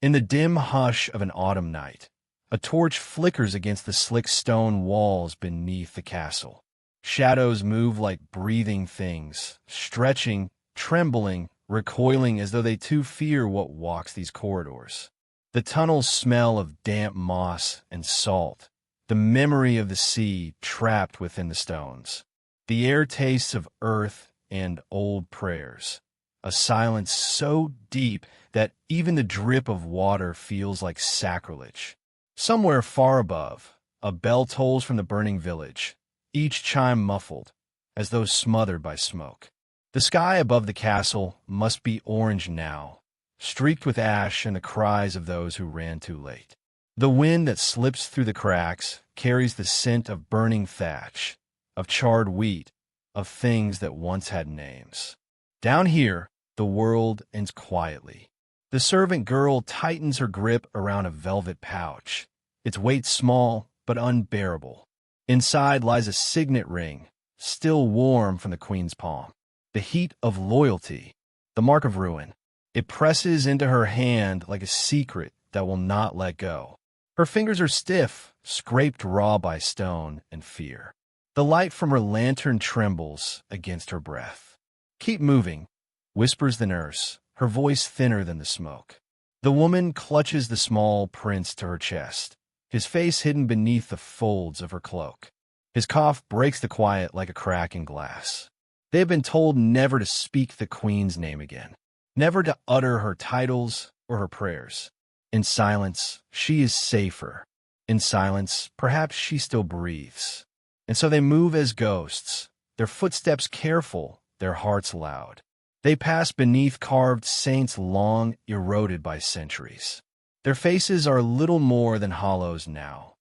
In the dim hush of an autumn night, a torch flickers against the slick stone walls beneath the castle. Shadows move like breathing things, stretching, trembling, recoiling as though they too fear what walks these corridors. The tunnels smell of damp moss and salt, the memory of the sea trapped within the stones. The air tastes of earth and old prayers, a silence so deep that even the drip of water feels like sacrilege. Somewhere far above, a bell tolls from the burning village, each chime muffled, as though smothered by smoke. The sky above the castle must be orange now, streaked with ash and the cries of those who ran too late. The wind that slips through the cracks carries the scent of burning thatch, of charred wheat, of things that once had names. Down here, the world ends quietly. The servant girl tightens her grip around a velvet pouch, its weight small but unbearable. Inside lies a signet ring, still warm from the queen's palm. The heat of loyalty, the mark of ruin. It presses into her hand like a secret that will not let go. Her fingers are stiff, scraped raw by stone and fear. The light from her lantern trembles against her breath. "Keep moving," whispers the nurse, her voice thinner than the smoke. The woman clutches the small prince to her chest, his face hidden beneath the folds of her cloak. His cough breaks the quiet like a crack in glass. They have been told never to speak the queen's name again, never to utter her titles or her prayers. In silence, she is safer. In silence, perhaps she still breathes. And so they move as ghosts, their footsteps careful, their hearts loud. They pass beneath carved saints long eroded by centuries. Their faces are little more than hollows now,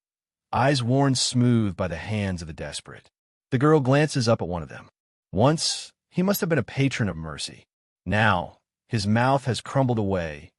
eyes worn smooth by the hands of the desperate. The girl glances up at one of them. Once, he must have been a patron of mercy. Now, his mouth has crumbled away,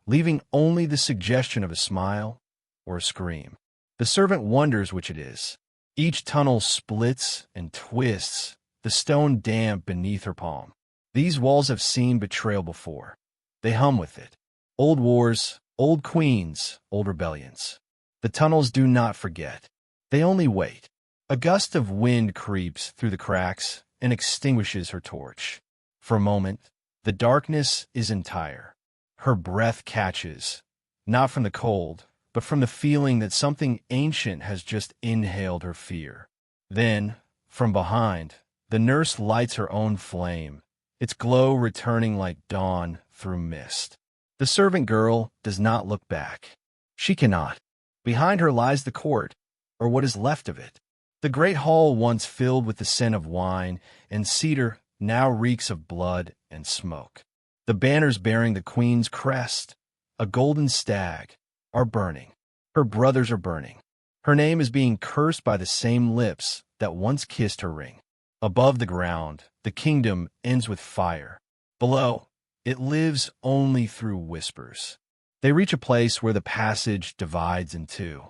leaving only the suggestion of a smile or a scream. The servant wonders which it is. Each tunnel splits and twists, the stone damp beneath her palm. These walls have seen betrayal before. They hum with it. Old wars, old queens, old rebellions. The tunnels do not forget. They only wait. A gust of wind creeps through the cracks and extinguishes her torch. For a moment, the darkness is entire. Her breath catches, not from the cold, but from the feeling that something ancient has just inhaled her fear. Then, from behind, the nurse lights her own flame, its glow returning like dawn through mist. The servant girl does not look back. She cannot. Behind her lies the court, or what is left of it. The great hall once filled with the scent of wine and cedar now reeks of blood and smoke. The banners bearing the queen's crest, a golden stag, are burning. Her brothers are burning. Her name is being cursed by the same lips that once kissed her ring. Above the ground, the kingdom ends with fire. Below, it lives only through whispers. They reach a place where the passage divides in two.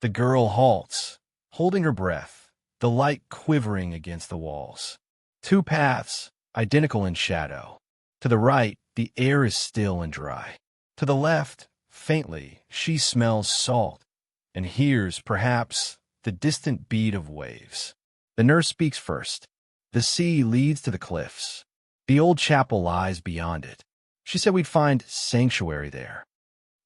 The girl halts, holding her breath, the light quivering against the walls. Two paths, identical in shadow. To the right, the air is still and dry. To the left, faintly, she smells salt and hears, perhaps, the distant beat of waves. The nurse speaks first. The sea leads to the cliffs. The old chapel lies beyond it. She said we'd find sanctuary there.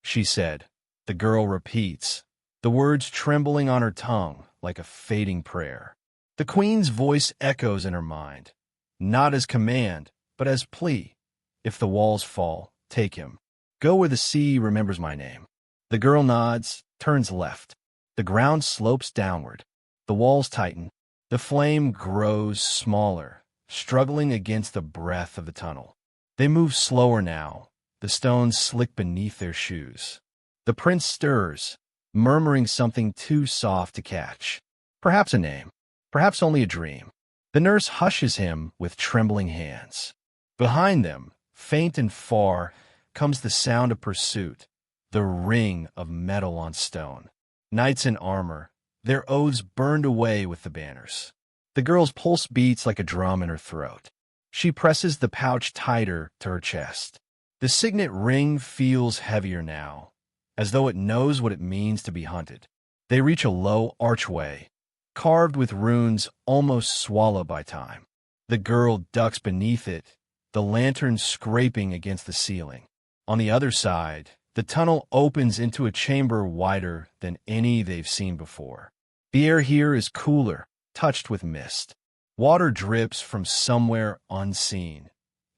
She said. The girl repeats, the words trembling on her tongue like a fading prayer. The queen's voice echoes in her mind, not as command, but as plea. If the walls fall, take him. Go where the sea remembers my name. The girl nods, turns left. The ground slopes downward. The walls tighten. The flame grows smaller, struggling against the breath of the tunnel. They move slower now, the stones slick beneath their shoes. The prince stirs, murmuring something too soft to catch. Perhaps a name, perhaps only a dream. The nurse hushes him with trembling hands. Behind them, faint and far, comes the sound of pursuit, the ring of metal on stone. Knights in armor, their oaths burned away with the banners. The girl's pulse beats like a drum in her throat. She presses the pouch tighter to her chest. The signet ring feels heavier now, as though it knows what it means to be hunted. They reach a low archway, carved with runes almost swallowed by time. The girl ducks beneath it, the lantern scraping against the ceiling. On the other side, the tunnel opens into a chamber wider than any they've seen before. The air here is cooler, touched with mist. Water drips from somewhere unseen,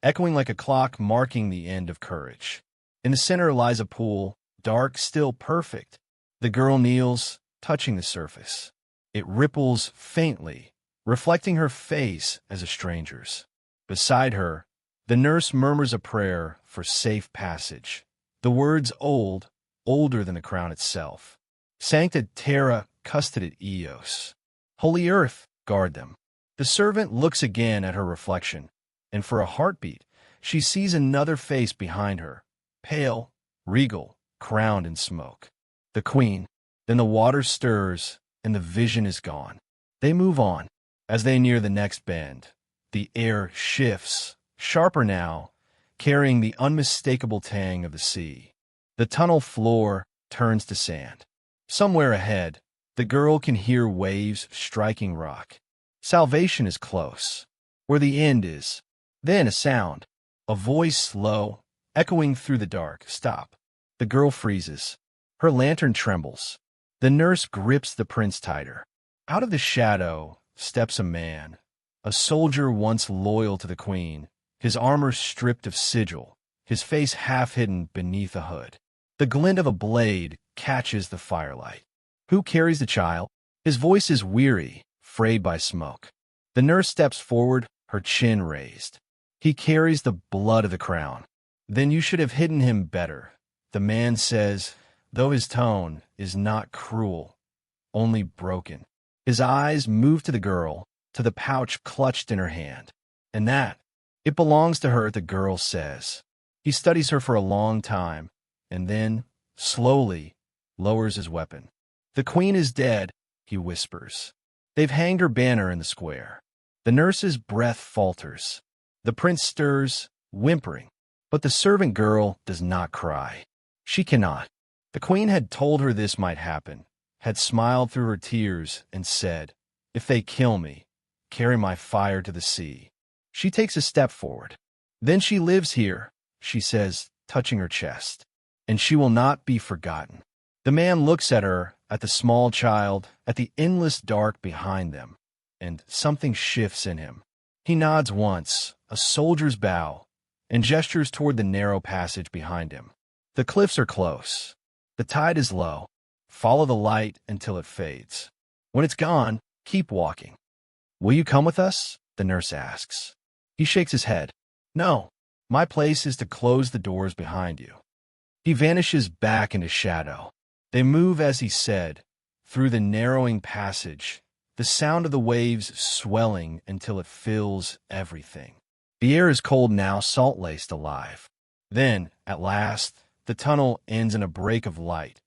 echoing like a clock marking the end of courage. In the center lies a pool, dark, still perfect. The girl kneels, touching the surface. It ripples faintly, reflecting her face as a stranger's. Beside her, the nurse murmurs a prayer for safe passage. The words old, older than the crown itself. Sancta terra custodet eos. Holy earth, guard them. The servant looks again at her reflection, and for a heartbeat, she sees another face behind her, pale, regal, crowned in smoke. The queen. Then the water stirs, and the vision is gone. They move on. As they near the next bend, the air shifts, sharper now, carrying the unmistakable tang of the sea. The tunnel floor turns to sand. Somewhere ahead, the girl can hear waves striking rock. Salvation is close, where the end is. Then a sound, a voice slow, echoing through the dark. Stop. The girl freezes. Her lantern trembles. The nurse grips the prince tighter. Out of the shadow steps a man, a soldier once loyal to the queen, his armor stripped of sigil, his face half hidden beneath a hood. The glint of a blade catches the firelight. Who carries the child? His voice is weary, frayed by smoke. The nurse steps forward, her chin raised. He carries the blood of the crown. Then you should have hidden him better, the man says, though his tone is not cruel, only broken. His eyes move to the girl, to the pouch clutched in her hand. And that, it belongs to her, the girl says. He studies her for a long time, and then, slowly, lowers his weapon. The queen is dead, he whispers. They've hanged her banner in the square. The nurse's breath falters. The prince stirs, whimpering. But the servant girl does not cry. She cannot. The queen had told her this might happen, had smiled through her tears and said, if they kill me, carry my fire to the sea. She takes a step forward. Then she lives here, she says, touching her chest, and she will not be forgotten. The man looks at her, at the small child, at the endless dark behind them, and something shifts in him. He nods once, a soldier's bow, and gestures toward the narrow passage behind him. The cliffs are close. The tide is low. Follow the light until it fades. When it's gone, keep walking. Will you come with us? The nurse asks. He shakes his head. No, my place is to close the doors behind you. He vanishes back into shadow. They move as he said, through the narrowing passage, the sound of the waves swelling until it fills everything. The air is cold now, salt-laced alive. Then, at last, the tunnel ends in a break of light,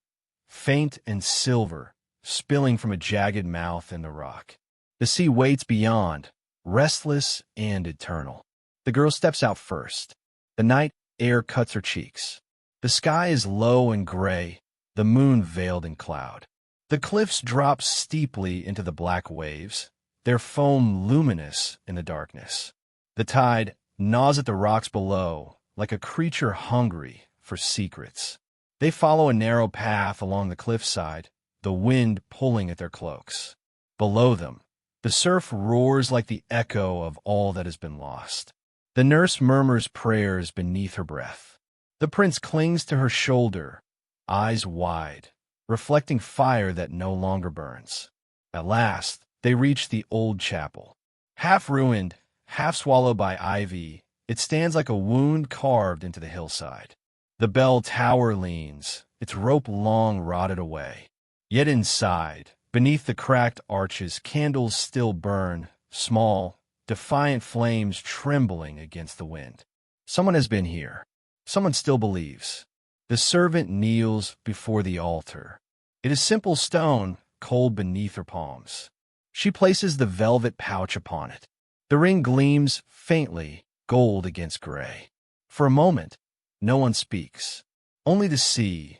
faint and silver, spilling from a jagged mouth in the rock. The sea waits beyond, restless and eternal. The girl steps out first. The night air cuts her cheeks. The sky is low and gray, the moon veiled in cloud. The cliffs drop steeply into the black waves, their foam luminous in the darkness. The tide gnaws at the rocks below, like a creature hungry for secrets. They follow a narrow path along the cliffside, the wind pulling at their cloaks. Below them, the surf roars like the echo of all that has been lost. The nurse murmurs prayers beneath her breath. The prince clings to her shoulder, eyes wide, reflecting fire that no longer burns. At last, they reach the old chapel. Half ruined, half swallowed by ivy, it stands like a wound carved into the hillside. The bell tower leans, its rope long rotted away. Yet inside, beneath the cracked arches, candles still burn, small, defiant flames trembling against the wind. Someone has been here. Someone still believes. The servant kneels before the altar. It is simple stone, cold beneath her palms. She places the velvet pouch upon it. The ring gleams faintly, gold against gray. For a moment, no one speaks. Only the sea,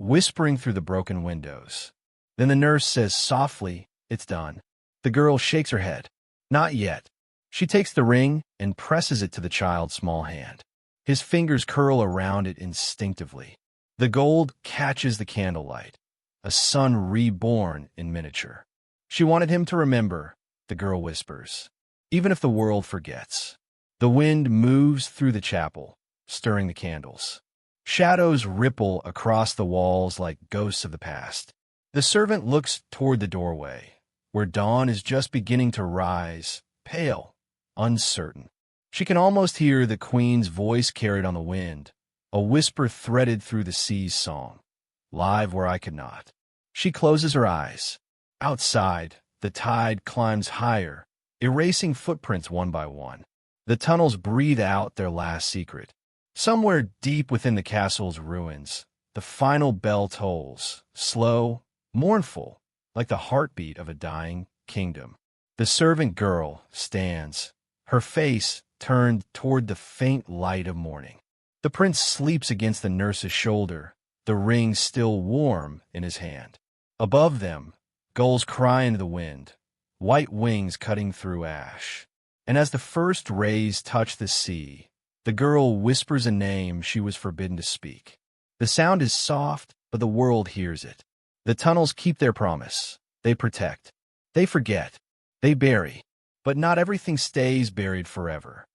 whispering through the broken windows. Then the nurse says softly, "It's done." The girl shakes her head. "Not yet." She takes the ring and presses it to the child's small hand. His fingers curl around it instinctively. The gold catches the candlelight. A son reborn in miniature. "She wanted him to remember," the girl whispers, "even if the world forgets." The wind moves through the chapel, stirring the candles. Shadows ripple across the walls like ghosts of the past. The servant looks toward the doorway, where dawn is just beginning to rise, pale, uncertain. She can almost hear the queen's voice carried on the wind, a whisper threaded through the sea's song. "Live where I could not." She closes her eyes. Outside, the tide climbs higher, erasing footprints one by one. The tunnels breathe out their last secret. Somewhere deep within the castle's ruins, the final bell tolls, slow, mournful, like the heartbeat of a dying kingdom. The servant girl stands, her face turned toward the faint light of morning. The prince sleeps against the nurse's shoulder, the ring still warm in his hand. Above them, gulls cry into the wind, white wings cutting through ash. And as the first rays touch the sea, the girl whispers a name she was forbidden to speak. The sound is soft, but the world hears it. The tunnels keep their promise. They protect. They forget. They bury. But not everything stays buried forever.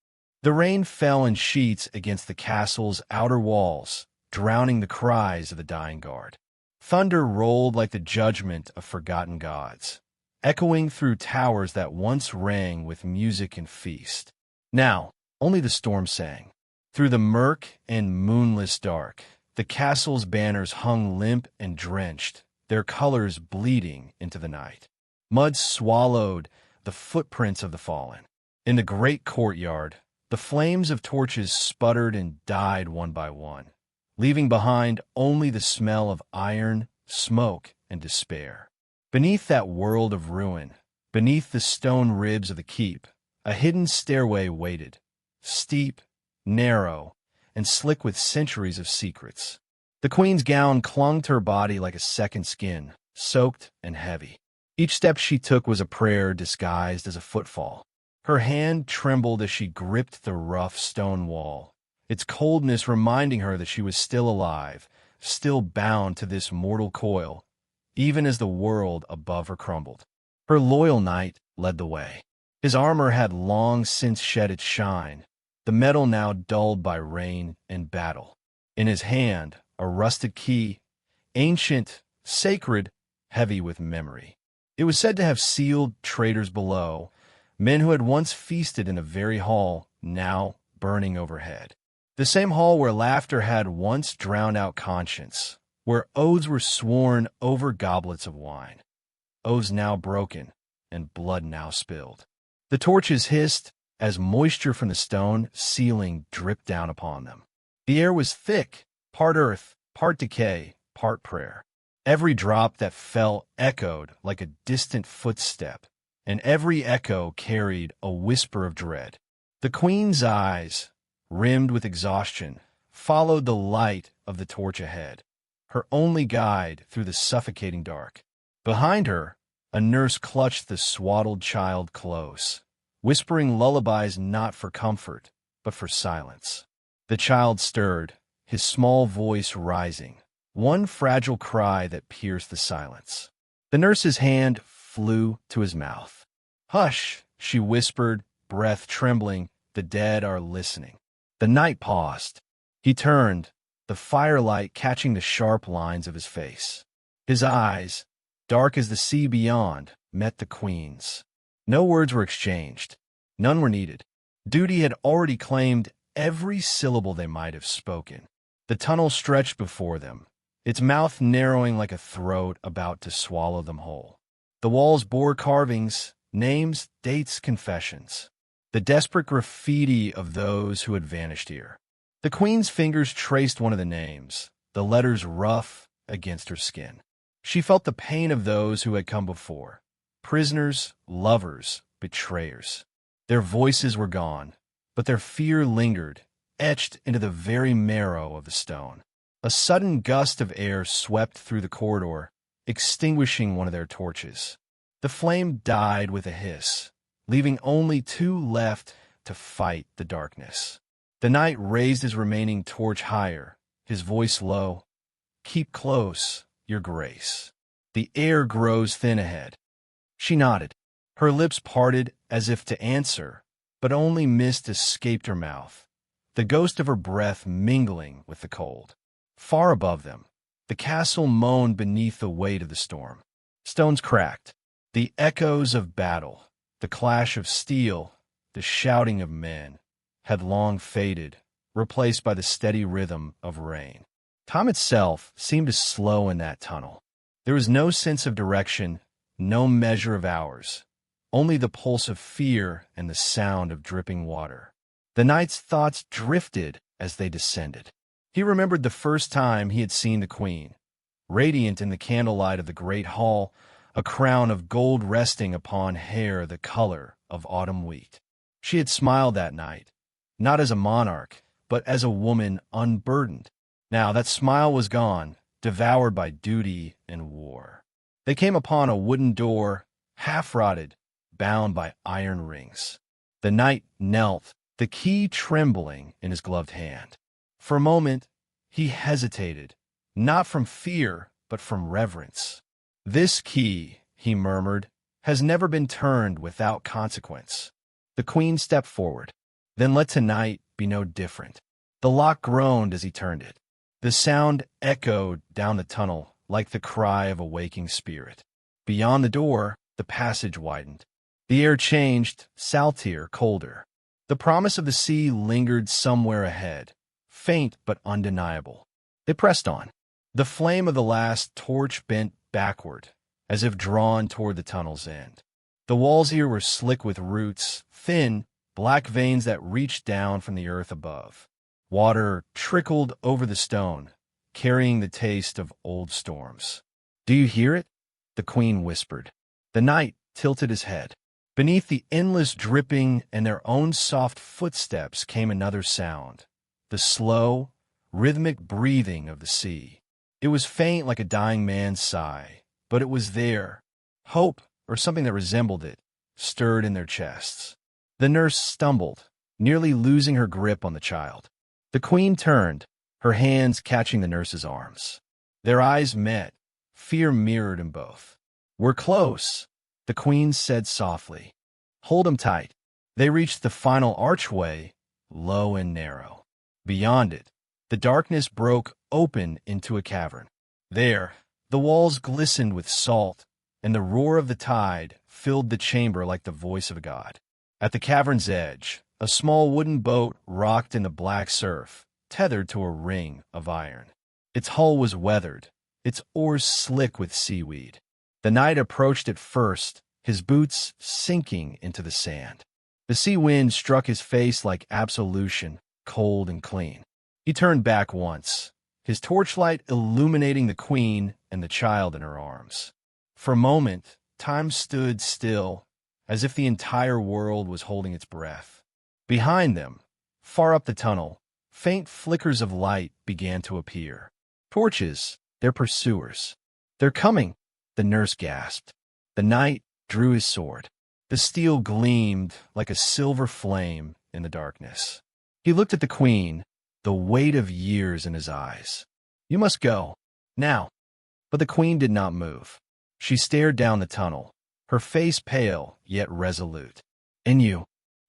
The rain fell in sheets against the castle's outer walls, drowning the cries of the dying guard. Thunder rolled like the judgment of forgotten gods, echoing through towers that once rang with music and feast. Now, only the storm sang. Through the murk and moonless dark, the castle's banners hung limp and drenched, their colors bleeding into the night. Mud swallowed the footprints of the fallen. In the great courtyard, the flames of torches sputtered and died one by one, leaving behind only the smell of iron, smoke, and despair. Beneath that world of ruin, beneath the stone ribs of the keep, a hidden stairway waited, steep, narrow, and slick with centuries of secrets. The queen's gown clung to her body like a second skin, soaked and heavy. Each step she took was a prayer disguised as a footfall. Her hand trembled as she gripped the rough stone wall, its coldness reminding her that she was still alive, still bound to this mortal coil, even as the world above her crumbled. Her loyal knight led the way. His armor had long since shed its shine, the metal now dulled by rain and battle. In his hand, a rusted key, ancient, sacred, heavy with memory. It was said to have sealed traitors below, men who had once feasted in the very hall, now burning overhead. The same hall where laughter had once drowned out conscience, where oaths were sworn over goblets of wine. Oaths now broken, and blood now spilled. The torches hissed as moisture from the stone ceiling dripped down upon them. The air was thick, part earth, part decay, part prayer. Every drop that fell echoed like a distant footstep, and every echo carried a whisper of dread. The queen's eyes, rimmed with exhaustion, followed the light of the torch ahead, her only guide through the suffocating dark. Behind her, a nurse clutched the swaddled child close, whispering lullabies not for comfort, but for silence. The child stirred, his small voice rising, one fragile cry that pierced the silence. The nurse's hand flew to his mouth. "Hush," she whispered, breath trembling, "the dead are listening." The knight paused. He turned, the firelight catching the sharp lines of his face. His eyes, dark as the sea beyond, met the queen's. No words were exchanged. None were needed. Duty had already claimed every syllable they might have spoken. The tunnel stretched before them, its mouth narrowing like a throat about to swallow them whole. The walls bore carvings, names, dates, confessions. The desperate graffiti of those who had vanished here. The queen's fingers traced one of the names, the letters rough against her skin. She felt the pain of those who had come before. Prisoners, lovers, betrayers. Their voices were gone, but their fear lingered, etched into the very marrow of the stone. A sudden gust of air swept through the corridor, extinguishing one of their torches. The flame died with a hiss, leaving only two left to fight the darkness. The knight raised his remaining torch higher, his voice low. "Keep close, your grace. The air grows thin ahead." She nodded. Her lips parted as if to answer, but only mist escaped her mouth, the ghost of her breath mingling with the cold. Far above them, the castle moaned beneath the weight of the storm. Stones cracked. The echoes of battle, the clash of steel, the shouting of men, had long faded, replaced by the steady rhythm of rain. Time itself seemed to slow in that tunnel. There was no sense of direction, no measure of hours, only the pulse of fear and the sound of dripping water. The knight's thoughts drifted as they descended. He remembered the first time he had seen the queen, radiant in the candlelight of the great hall, a crown of gold resting upon hair the color of autumn wheat. She had smiled that night, not as a monarch, but as a woman unburdened. Now that smile was gone, devoured by duty and war. They came upon a wooden door, half-rotted, bound by iron rings. The knight knelt, the key trembling in his gloved hand. For a moment, he hesitated, not from fear, but from reverence. "This key," he murmured, "has never been turned without consequence." The queen stepped forward. "Then let tonight be no different." The lock groaned as he turned it. The sound echoed down the tunnel like the cry of a waking spirit. Beyond the door, the passage widened. The air changed, saltier, colder. The promise of the sea lingered somewhere ahead, faint but undeniable. They pressed on. The flame of the last torch bent backward, as if drawn toward the tunnel's end. The walls here were slick with roots, thin, black veins that reached down from the earth above. Water trickled over the stone, carrying the taste of old storms. "Do you hear it?" the queen whispered. The knight tilted his head. Beneath the endless dripping and their own soft footsteps came another sound, the slow, rhythmic breathing of the sea. It was faint like a dying man's sigh, but it was there. Hope, or something that resembled it, stirred in their chests. The nurse stumbled, nearly losing her grip on the child. The queen turned, her hands catching the nurse's arms. Their eyes met, fear mirrored in both. "We're close," the queen said softly. "Hold him tight." They reached the final archway, low and narrow. Beyond it, the darkness broke open into a cavern. There, the walls glistened with salt, and the roar of the tide filled the chamber like the voice of a god. At the cavern's edge, a small wooden boat rocked in the black surf, tethered to a ring of iron. Its hull was weathered, its oars slick with seaweed. The knight approached it first, his boots sinking into the sand. The sea wind struck his face like absolution, cold and clean. He turned back once, his torchlight illuminating the queen and the child in her arms. For a moment, time stood still, as if the entire world was holding its breath. Behind them, far up the tunnel, faint flickers of light began to appear. Torches, their pursuers. "They're coming," the nurse gasped. The knight drew his sword. The steel gleamed like a silver flame in the darkness. He looked at the queen, the weight of years in his eyes. "You must go, now." But the queen did not move. She stared down the tunnel, her face pale yet resolute. "And you?"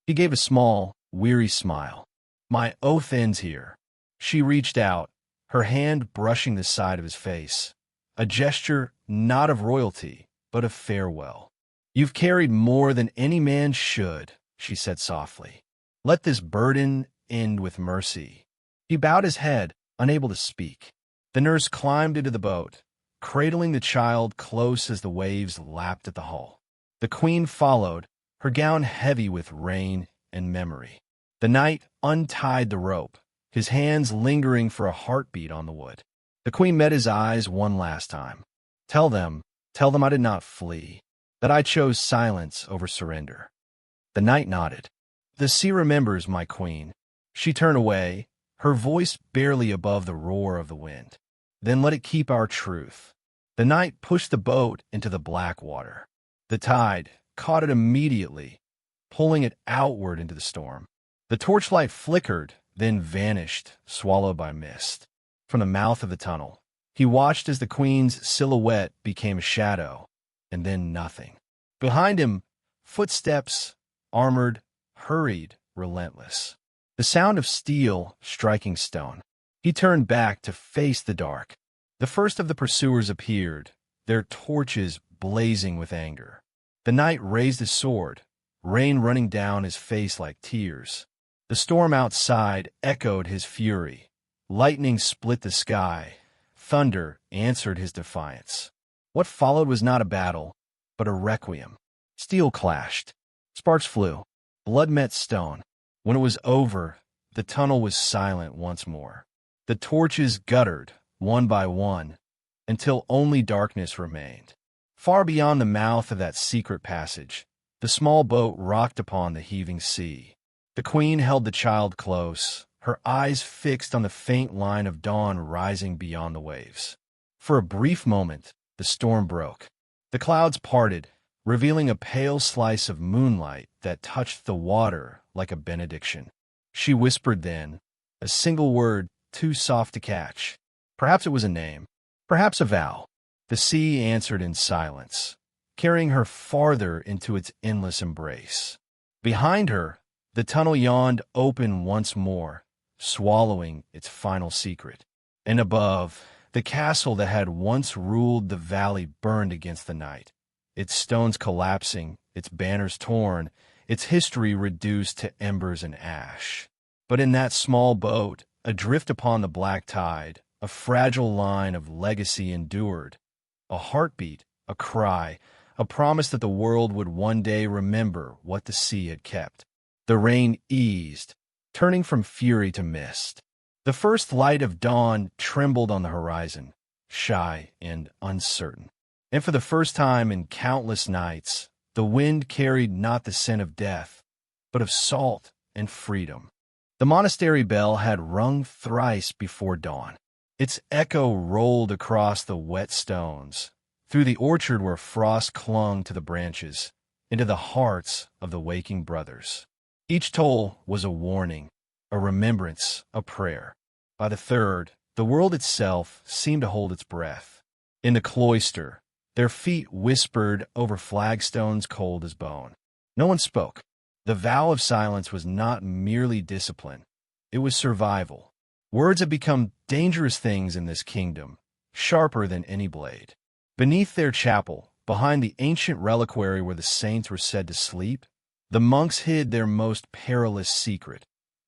He gave a small, weary smile. "My oath ends here." She reached out, her hand brushing the side of his face, a gesture not of royalty, but of farewell. "You've carried more than any man should," she said softly. "Let this burden end with mercy." He bowed his head, unable to speak. The nurse climbed into the boat, cradling the child close as the waves lapped at the hull. The queen followed, her gown heavy with rain and memory. The knight untied the rope, his hands lingering for a heartbeat on the wood. The queen met his eyes one last time. Tell them I did not flee, that I chose silence over surrender." The knight nodded. "The sea remembers, my queen." She turned away, her voice barely above the roar of the wind. "Then let it keep our truth." The knight pushed the boat into the black water. The tide caught it immediately, pulling it outward into the storm. The torchlight flickered, then vanished, swallowed by mist. From the mouth of the tunnel, he watched as the queen's silhouette became a shadow, and then nothing. Behind him, footsteps, armored, hurried, relentless. The sound of steel striking stone. He turned back to face the dark. The first of the pursuers appeared, their torches blazing with anger. The knight raised his sword, rain running down his face like tears. The storm outside echoed his fury. Lightning split the sky. Thunder answered his defiance. What followed was not a battle, but a requiem. Steel clashed. Sparks flew. Blood met stone. When it was over, the tunnel was silent once more. The torches guttered, one by one, until only darkness remained. Far beyond the mouth of that secret passage, the small boat rocked upon the heaving sea. The queen held the child close, her eyes fixed on the faint line of dawn rising beyond the waves. For a brief moment, the storm broke. The clouds parted, revealing a pale slice of moonlight that touched the water like a benediction. She whispered then, a single word too soft to catch. Perhaps it was a name, perhaps a vow. The sea answered in silence, carrying her farther into its endless embrace. Behind her, the tunnel yawned open once more, swallowing its final secret. And above, the castle that had once ruled the valley burned against the night, its stones collapsing, its banners torn, its history reduced to embers and ash. But in that small boat, adrift upon the black tide, a fragile line of legacy endured. A heartbeat, a cry, a promise that the world would one day remember what the sea had kept. The rain eased, turning from fury to mist. The first light of dawn trembled on the horizon, shy and uncertain. And for the first time in countless nights, the wind carried not the scent of death, but of salt and freedom. The monastery bell had rung thrice before dawn. Its echo rolled across the wet stones, through the orchard where frost clung to the branches, into the hearts of the waking brothers. Each toll was a warning, a remembrance, a prayer. By the third, the world itself seemed to hold its breath. In the cloister, their feet whispered over flagstones cold as bone. No one spoke. The vow of silence was not merely discipline. It was survival. Words have become dangerous things in this kingdom, sharper than any blade. Beneath their chapel, behind the ancient reliquary where the saints were said to sleep, the monks hid their most perilous secret,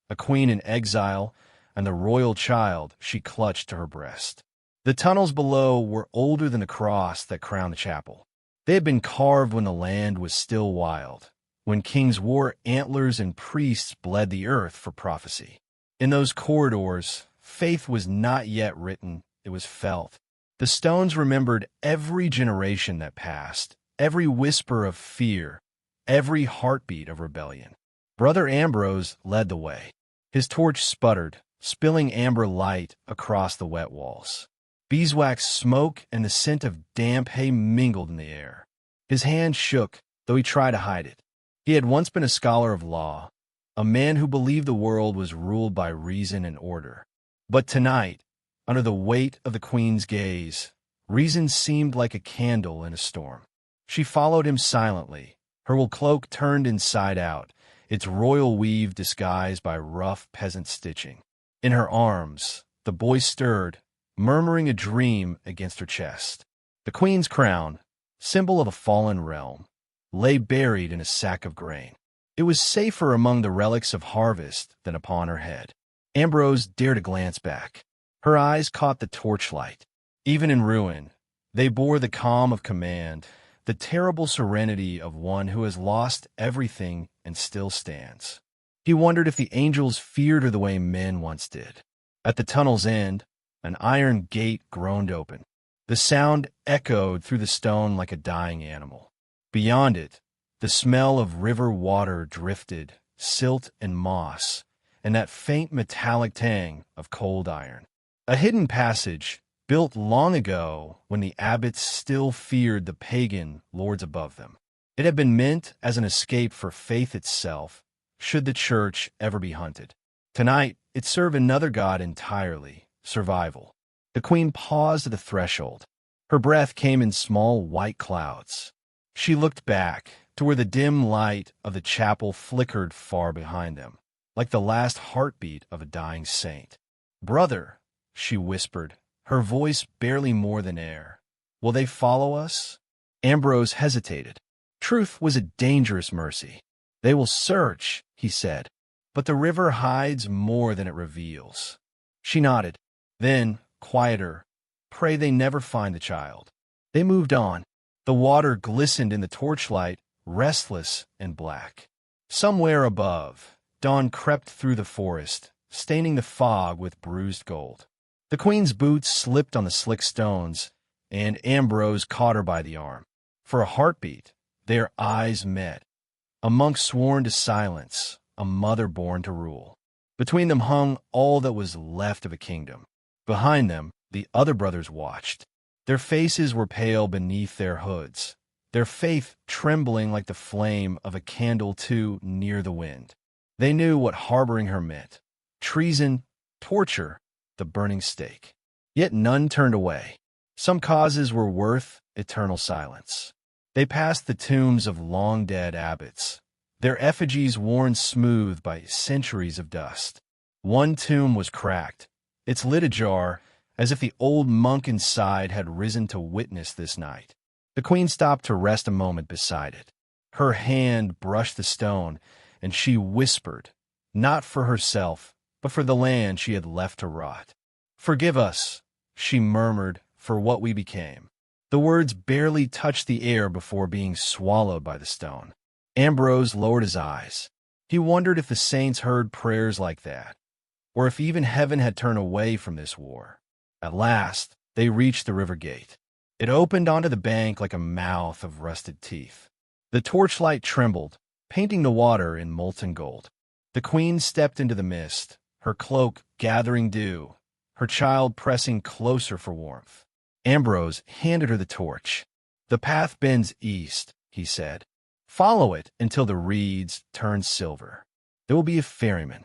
a queen in exile and the royal child she clutched to her breast. The tunnels below were older than the cross that crowned the chapel. They had been carved when the land was still wild, when kings wore antlers and priests bled the earth for prophecy. In those corridors, faith was not yet written, it was felt. The stones remembered every generation that passed, every whisper of fear, every heartbeat of rebellion. Brother Ambrose led the way. His torch sputtered, spilling amber light across the wet walls. Beeswax smoke and the scent of damp hay mingled in the air. His hand shook, though he tried to hide it. He had once been a scholar of law, a man who believed the world was ruled by reason and order. But tonight, under the weight of the queen's gaze, reason seemed like a candle in a storm. She followed him silently, her wool cloak turned inside out, its royal weave disguised by rough peasant stitching. In her arms, the boy stirred, murmuring a dream against her chest. The queen's crown, symbol of a fallen realm, lay buried in a sack of grain. It was safer among the relics of harvest than upon her head. Ambrose dared to glance back. Her eyes caught the torchlight. Even in ruin, they bore the calm of command, the terrible serenity of one who has lost everything and still stands. He wondered if the angels feared her the way men once did. At the tunnel's end, an iron gate groaned open. The sound echoed through the stone like a dying animal. Beyond it, the smell of river water drifted, silt and moss, and that faint metallic tang of cold iron. A hidden passage, built long ago when the abbots still feared the pagan lords above them. It had been meant as an escape for faith itself, should the church ever be hunted. Tonight, it served another god entirely, survival. The queen paused at the threshold. Her breath came in small white clouds. She looked back to where the dim light of the chapel flickered far behind them, like the last heartbeat of a dying saint. "Brother," she whispered, her voice barely more than air, "will they follow us?" Ambrose hesitated. Truth was a dangerous mercy. "They will search," he said, "but the river hides more than it reveals." She nodded. Then, quieter, "Pray they never find the child." They moved on. The water glistened in the torchlight, restless and black. Somewhere above, dawn crept through the forest, staining the fog with bruised gold. The queen's boots slipped on the slick stones, and Ambrose caught her by the arm. For a heartbeat, their eyes met. A monk sworn to silence, a mother born to rule. Between them hung all that was left of a kingdom. Behind them, the other brothers watched. Their faces were pale beneath their hoods, their faith trembling like the flame of a candle too near the wind. They knew what harboring her meant: treason, torture, the burning stake. Yet none turned away. Some causes were worth eternal silence. They passed the tombs of long-dead abbots, their effigies worn smooth by centuries of dust. One tomb was cracked, its lid ajar, as if the old monk inside had risen to witness this night. The queen stopped to rest a moment beside it. Her hand brushed the stone, and she whispered, not for herself, but for the land she had left to rot. "Forgive us," she murmured, "for what we became." The words barely touched the air before being swallowed by the stone. Ambrose lowered his eyes. He wondered if the saints heard prayers like that, or if even heaven had turned away from this war. At last, they reached the river gate. It opened onto the bank like a mouth of rusted teeth. The torchlight trembled, painting the water in molten gold. The queen stepped into the mist, her cloak gathering dew, her child pressing closer for warmth. Ambrose handed her the torch. "The path bends east," he said. "Follow it until the reeds turn silver. There will be a ferryman."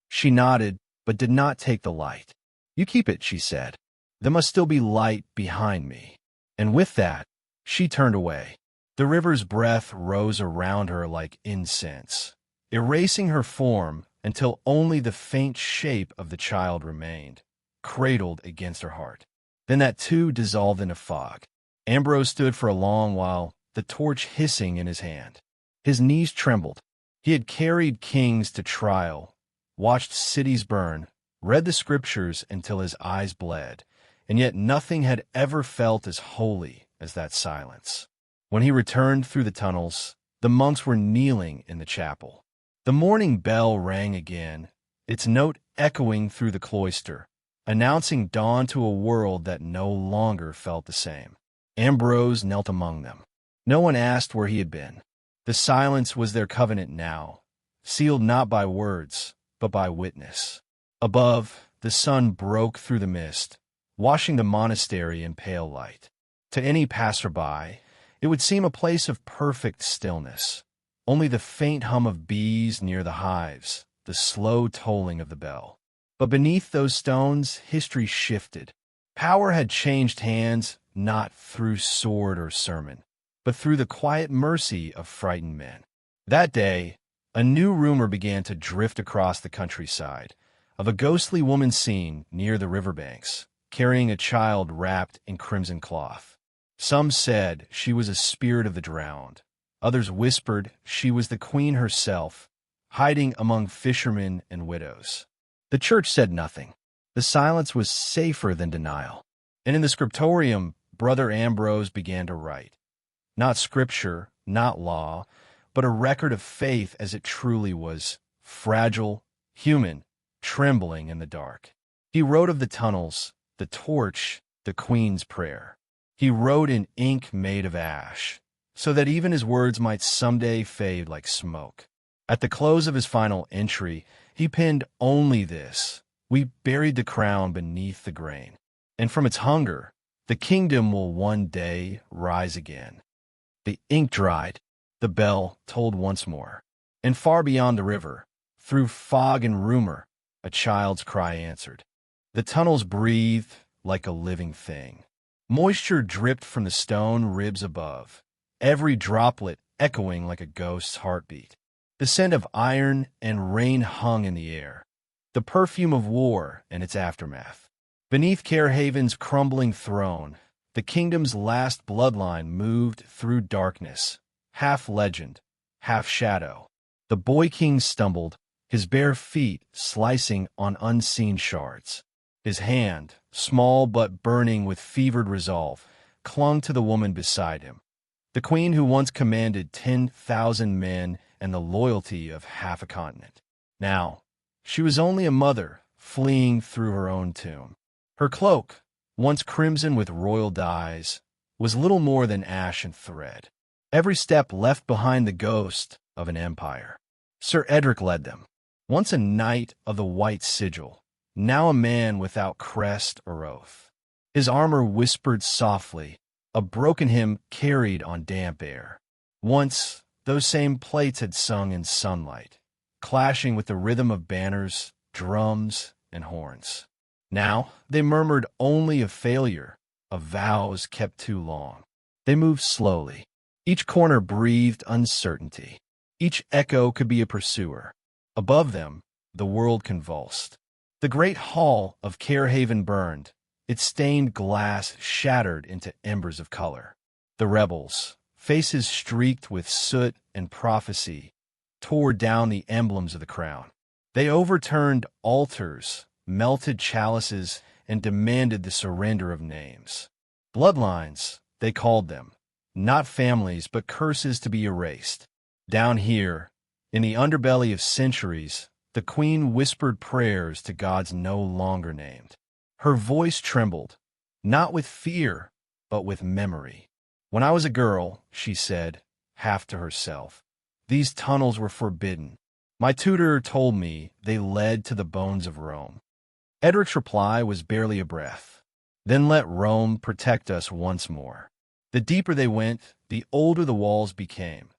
She nodded, but did not take the light. "You keep it," she said. "There must still be light behind me." And with that, she turned away. The river's breath rose around her like incense, erasing her form until only the faint shape of the child remained, cradled against her heart. Then that too dissolved in a fog. Ambrose stood for a long while, the torch hissing in his hand. His knees trembled. He had carried kings to trial, watched cities burn, read the scriptures until his eyes bled, and yet nothing had ever felt as holy as that silence. When he returned through the tunnels, the monks were kneeling in the chapel. The morning bell rang again, its note echoing through the cloister, announcing dawn to a world that no longer felt the same. Ambrose knelt among them. No one asked where he had been. The silence was their covenant now, sealed not by words, but by witness. Above, the sun broke through the mist, washing the monastery in pale light. To any passerby, it would seem a place of perfect stillness. Only the faint hum of bees near the hives, the slow tolling of the bell. But beneath those stones, history shifted. Power had changed hands, not through sword or sermon, but through the quiet mercy of frightened men. That day, a new rumor began to drift across the countryside, of a ghostly woman seen near the riverbanks, carrying a child wrapped in crimson cloth. Some said she was a spirit of the drowned. Others whispered she was the queen herself, hiding among fishermen and widows. The church said nothing. The silence was safer than denial. And in the scriptorium, Brother Ambrose began to write. Not scripture, not law, but a record of faith as it truly was, fragile, human, trembling in the dark. He wrote of the tunnels, the torch, the queen's prayer. He wrote in ink made of ash, so that even his words might someday fade like smoke. At the close of his final entry, He penned only this: "We buried the crown beneath the grain, and from its hunger, the kingdom will one day rise again." The ink dried, the bell tolled once more, and far beyond the river, through fog and rumor, a child's cry answered. The tunnels breathed like a living thing. Moisture dripped from the stone ribs above, every droplet echoing like a ghost's heartbeat. The scent of iron and rain hung in the air, the perfume of war and its aftermath. Beneath Carehaven's crumbling throne, the kingdom's last bloodline moved through darkness, half legend, half shadow. The boy king stumbled, his bare feet slicing on unseen shards. His hand, small but burning with fevered resolve, clung to the woman beside him, the queen who once commanded 10,000 men and the loyalty of half a continent. Now, she was only a mother fleeing through her own tomb. Her cloak, once crimson with royal dyes, was little more than ash and thread. Every step left behind the ghost of an empire. Sir Edric led them, once a knight of the white sigil, now a man without crest or oath. His armor whispered softly, a broken hymn carried on damp air. Once, those same plates had sung in sunlight, clashing with the rhythm of banners, drums, and horns. Now, they murmured only of failure, of vows kept too long. They moved slowly. Each corner breathed uncertainty. Each echo could be a pursuer. Above them, the world convulsed. The great hall of Carehaven burned, its stained glass shattered into embers of color. The rebels, faces streaked with soot and prophecy, tore down the emblems of the crown. They overturned altars, melted chalices, and demanded the surrender of names. Bloodlines, they called them, not families but curses to be erased. Down here, in the underbelly of centuries, the queen whispered prayers to gods no longer named. Her voice trembled, not with fear, but with memory. "When I was a girl," she said, half to herself, "these tunnels were forbidden. My tutor told me they led to the bones of Rome." Edric's reply was barely a breath. "Then let Rome protect us once more." The deeper they went, the older the walls became,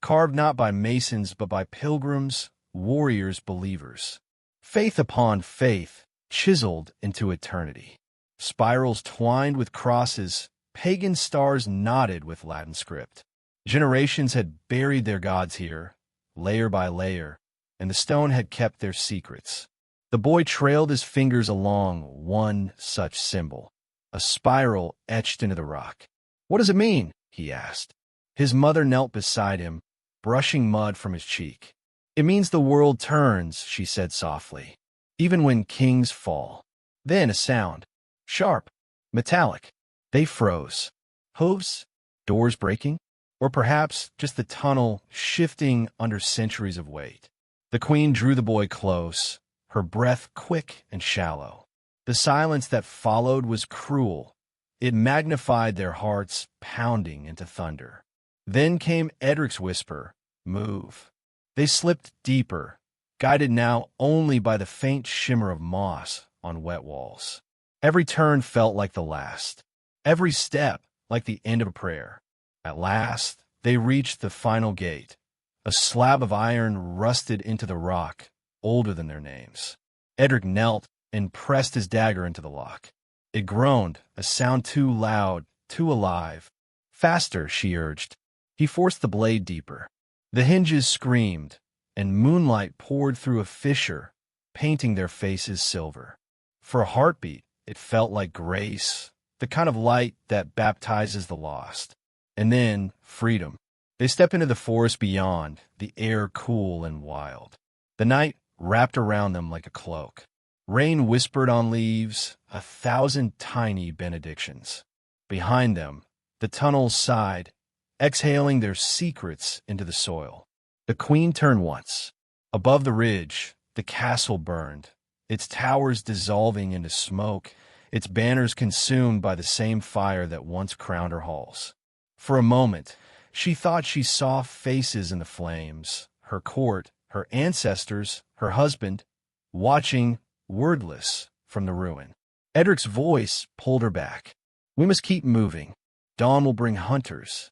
carved not by masons but by pilgrims, warriors, believers. Faith upon faith, chiseled into eternity. Spirals twined with crosses, pagan stars knotted with Latin script. Generations had buried their gods here, layer by layer, and the stone had kept their secrets. The boy trailed his fingers along one such symbol, a spiral etched into the rock. "What does it mean?" he asked. His mother knelt beside him, brushing mud from his cheek. "It means the world turns," she said softly, "even when kings fall." Then a sound, sharp, metallic. They froze. Hooves? Doors breaking? Or perhaps just the tunnel shifting under centuries of weight. The queen drew the boy close, her breath quick and shallow. The silence that followed was cruel. It magnified their hearts pounding into thunder. Then came Edric's whisper, "Move." They slipped deeper, guided now only by the faint shimmer of moss on wet walls. Every turn felt like the last, every step like the end of a prayer. At last, they reached the final gate, a slab of iron rusted into the rock, older than their names. Edric knelt and pressed his dagger into the lock. It groaned, a sound too loud, too alive. "Faster," she urged. He forced the blade deeper. The hinges screamed, and moonlight poured through a fissure, painting their faces silver. For a heartbeat, it felt like grace, the kind of light that baptizes the lost. And then, freedom. They stepped into the forest beyond, the air cool and wild. The night wrapped around them like a cloak. Rain whispered on leaves, 1,000 tiny benedictions. Behind them, the tunnels sighed, exhaling their secrets into the soil. The queen turned once. Above the ridge, the castle burned, its towers dissolving into smoke, its banners consumed by the same fire that once crowned her halls. For a moment, she thought she saw faces in the flames, her court, her ancestors, her husband, watching, wordless, from the ruin. Edric's voice pulled her back. "We must keep moving. Dawn will bring hunters."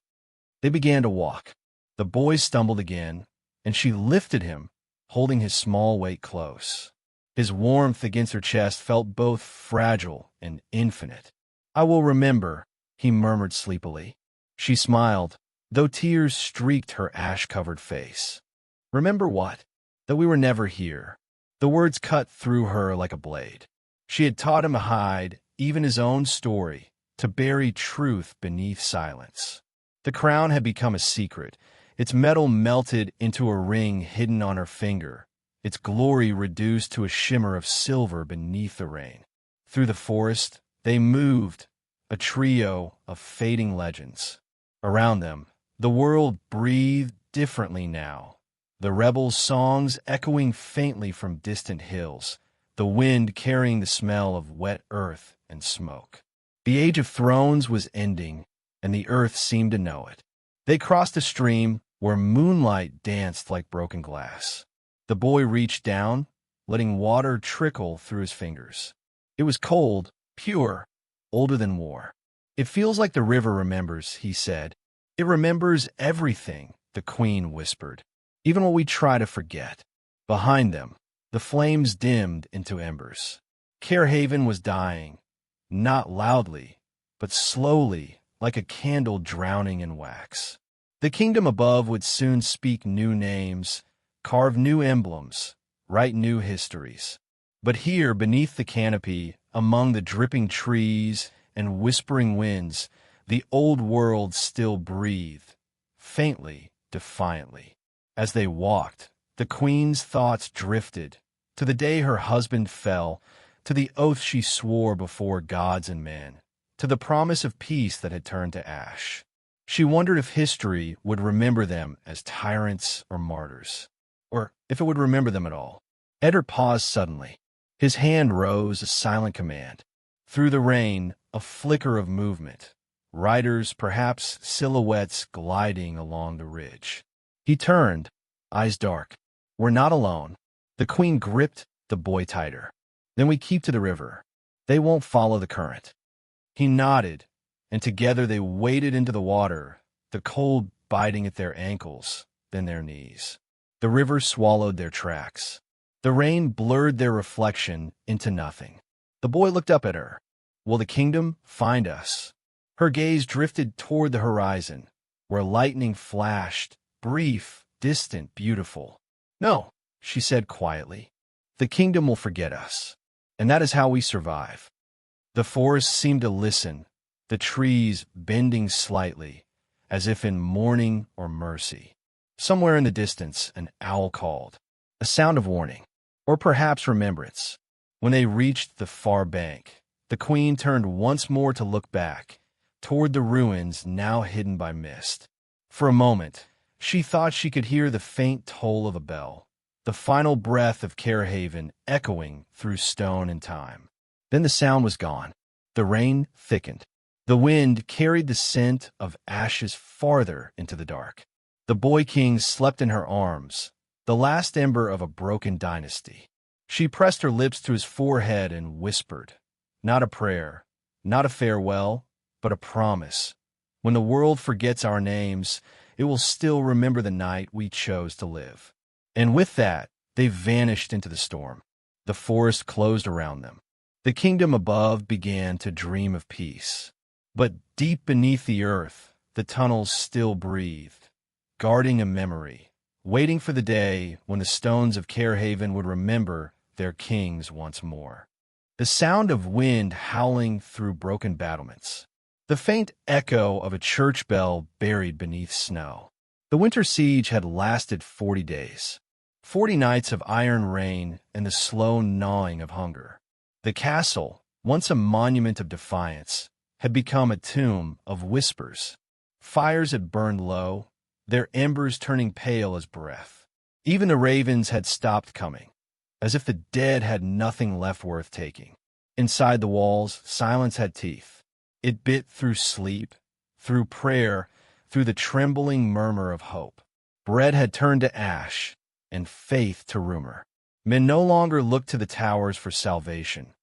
They began to walk. The boy stumbled again, and she lifted him, holding his small weight close. His warmth against her chest felt both fragile and infinite. "I will remember," he murmured sleepily. She smiled, though tears streaked her ash-covered face. "Remember what? That we were never here." The words cut through her like a blade. She had taught him to hide, even his own story, to bury truth beneath silence. The crown had become a secret, its metal melted into a ring hidden on her finger, its glory reduced to a shimmer of silver beneath the rain. Through the forest, they moved, a trio of fading legends. Around them, the world breathed differently now, the rebels' songs echoing faintly from distant hills, the wind carrying the smell of wet earth and smoke. The Age of Thrones was ending, and the earth seemed to know it. They crossed a stream where moonlight danced like broken glass. The boy reached down, letting water trickle through his fingers. It was cold, pure, older than war. "It feels like the river remembers," he said. "It remembers everything," the queen whispered, "even what we try to forget." Behind them, the flames dimmed into embers. Carehaven was dying, not loudly, but slowly, like a candle drowning in wax. The kingdom above would soon speak new names, carve new emblems, write new histories. But here, beneath the canopy, among the dripping trees and whispering winds, the old world still breathed, faintly, defiantly. As they walked, the queen's thoughts drifted, to the day her husband fell, to the oath she swore before gods and men, to the promise of peace that had turned to ash. She wondered if history would remember them as tyrants or martyrs, or if it would remember them at all. Edric paused suddenly. His hand rose, a silent command. Through the rain, a flicker of movement. Riders, perhaps silhouettes gliding along the ridge. He turned, eyes dark. "We're not alone." The queen gripped the boy tighter. "Then we keep to the river. They won't follow the current." He nodded, and together they waded into the water, the cold biting at their ankles, then their knees. The river swallowed their tracks. The rain blurred their reflection into nothing. The boy looked up at her. "Will the kingdom find us?" Her gaze drifted toward the horizon, where lightning flashed, brief, distant, beautiful. "No," she said quietly. "The kingdom will forget us, and that is how we survive." The forest seemed to listen, the trees bending slightly, as if in mourning or mercy. Somewhere in the distance, an owl called, a sound of warning, or perhaps remembrance. When they reached the far bank, the queen turned once more to look back, toward the ruins now hidden by mist. For a moment, she thought she could hear the faint toll of a bell, the final breath of Carehaven echoing through stone and time. Then the sound was gone. The rain thickened. The wind carried the scent of ashes farther into the dark. The boy king slept in her arms, the last ember of a broken dynasty. She pressed her lips to his forehead and whispered, not a prayer, not a farewell, but a promise. When the world forgets our names, it will still remember the night we chose to live. And with that, they vanished into the storm. The forest closed around them. The kingdom above began to dream of peace. But deep beneath the earth, the tunnels still breathed, guarding a memory, waiting for the day when the stones of Carehaven would remember their kings once more. The sound of wind howling through broken battlements. The faint echo of a church bell buried beneath snow. The winter siege had lasted 40 days. 40 nights of iron rain and the slow gnawing of hunger. The castle, once a monument of defiance, had become a tomb of whispers. Fires had burned low, their embers turning pale as breath. Even the ravens had stopped coming, as if the dead had nothing left worth taking. Inside the walls, silence had teeth. It bit through sleep, through prayer, through the trembling murmur of hope. Bread had turned to ash, and faith to rumor. Men no longer looked to the towers for salvation,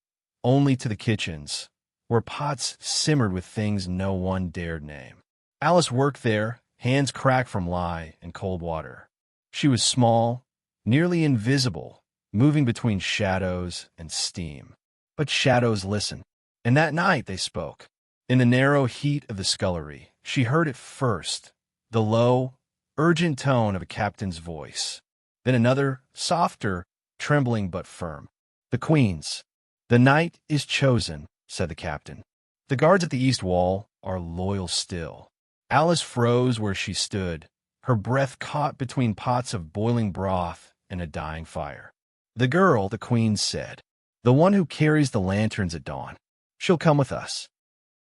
only to the kitchens, where pots simmered with things no one dared name. Alice worked there, hands cracked from lye and cold water. She was small, nearly invisible, moving between shadows and steam. But shadows listened, and that night they spoke. In the narrow heat of the scullery, she heard it first, the low, urgent tone of a captain's voice. Then another, softer, trembling but firm. "The Queen's. The night is chosen," said the captain. "The guards at the east wall are loyal still." Alice froze where she stood, her breath caught between pots of boiling broth and a dying fire. "The girl," the Queen said, "the one who carries the lanterns at dawn. She'll come with us."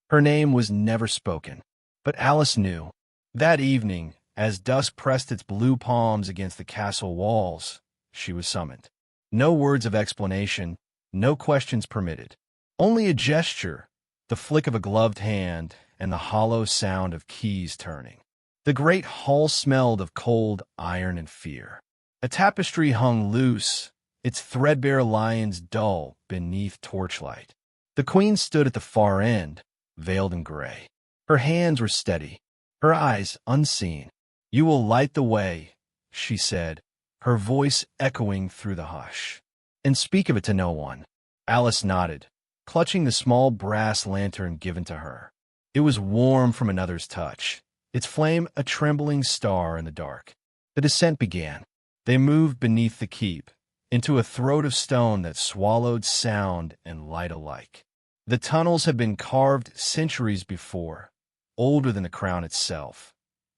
Her name was never spoken, but Alice knew. That evening, as dusk pressed its blue palms against the castle walls, she was summoned. No words of explanation, no questions permitted. Only a gesture, the flick of a gloved hand, and the hollow sound of keys turning. The great hall smelled of cold iron and fear. A tapestry hung loose, its threadbare lions dull beneath torchlight. The Queen stood at the far end, veiled in gray. Her hands were steady, her eyes unseen. "You will light the way," she said, her voice echoing through the hush. "And speak of it to no one." Alice nodded, clutching the small brass lantern given to her. It was warm from another's touch, its flame a trembling star in the dark. The descent began. They moved beneath the keep, into a throat of stone that swallowed sound and light alike. The tunnels had been carved centuries before, older than the crown itself,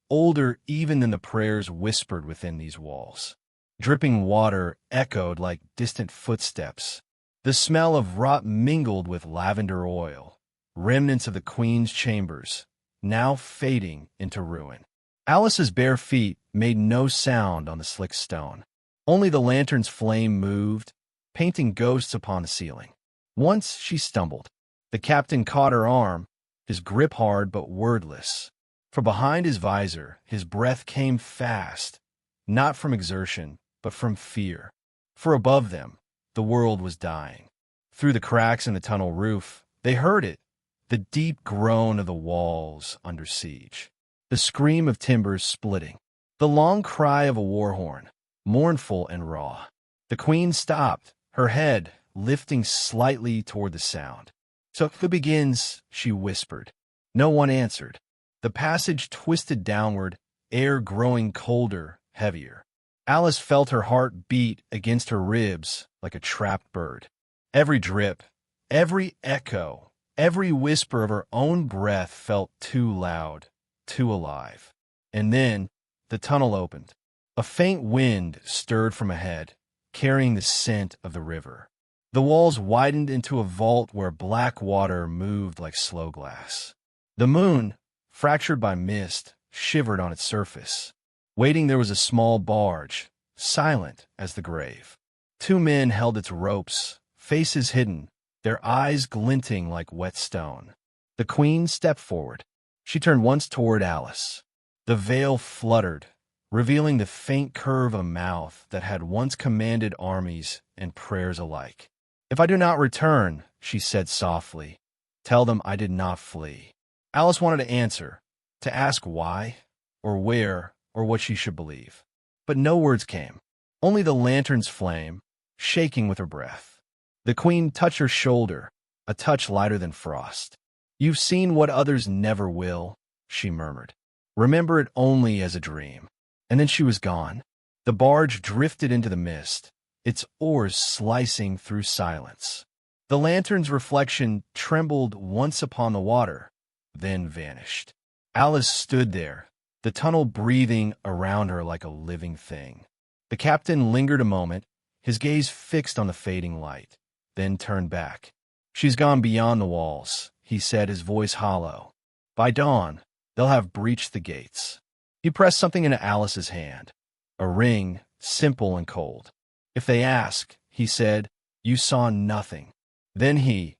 older even than the prayers whispered within these walls. Dripping water echoed like distant footsteps. The smell of rot mingled with lavender oil, remnants of the Queen's chambers, now fading into ruin. Alice's bare feet made no sound on the slick stone. Only the lantern's flame moved, painting ghosts upon the ceiling. Once she stumbled. The captain caught her arm, his grip hard but wordless. From behind his visor, his breath came fast, not from exertion, but from fear. For above them, the world was dying. Through the cracks in the tunnel roof, they heard it, the deep groan of the walls under siege, the scream of timbers splitting, the long cry of a war horn, mournful and raw. The Queen stopped, her head lifting slightly toward the sound. "So who begins?" she whispered. No one answered. The passage twisted downward, air growing colder, heavier. Alice felt her heart beat against her ribs like a trapped bird. Every drip, every echo, every whisper of her own breath felt too loud, too alive. And then the tunnel opened. A faint wind stirred from ahead, carrying the scent of the river. The walls widened into a vault where black water moved like slow glass. The moon, fractured by mist, shivered on its surface. Waiting there was a small barge, silent as the grave. Two men held its ropes, faces hidden, their eyes glinting like wet stone. The Queen stepped forward. She turned once toward Alice. The veil fluttered, revealing the faint curve of a mouth that had once commanded armies and prayers alike. "If I do not return," she said softly, "tell them I did not flee." Alice wanted to answer, to ask why, or where, or what she should believe. But no words came, only the lantern's flame, shaking with her breath. The Queen touched her shoulder, a touch lighter than frost. "You've seen what others never will," she murmured. "Remember it only as a dream." And then she was gone. The barge drifted into the mist, its oars slicing through silence. The lantern's reflection trembled once upon the water, then vanished. Alice stood there, the tunnel breathing around her like a living thing. The captain lingered a moment, his gaze fixed on the fading light, then turned back. "She's gone beyond the walls," he said, his voice hollow. "By dawn, they'll have breached the gates." He pressed something into Alice's hand, a ring, simple and cold. "If they ask," he said, "you saw nothing." Then he,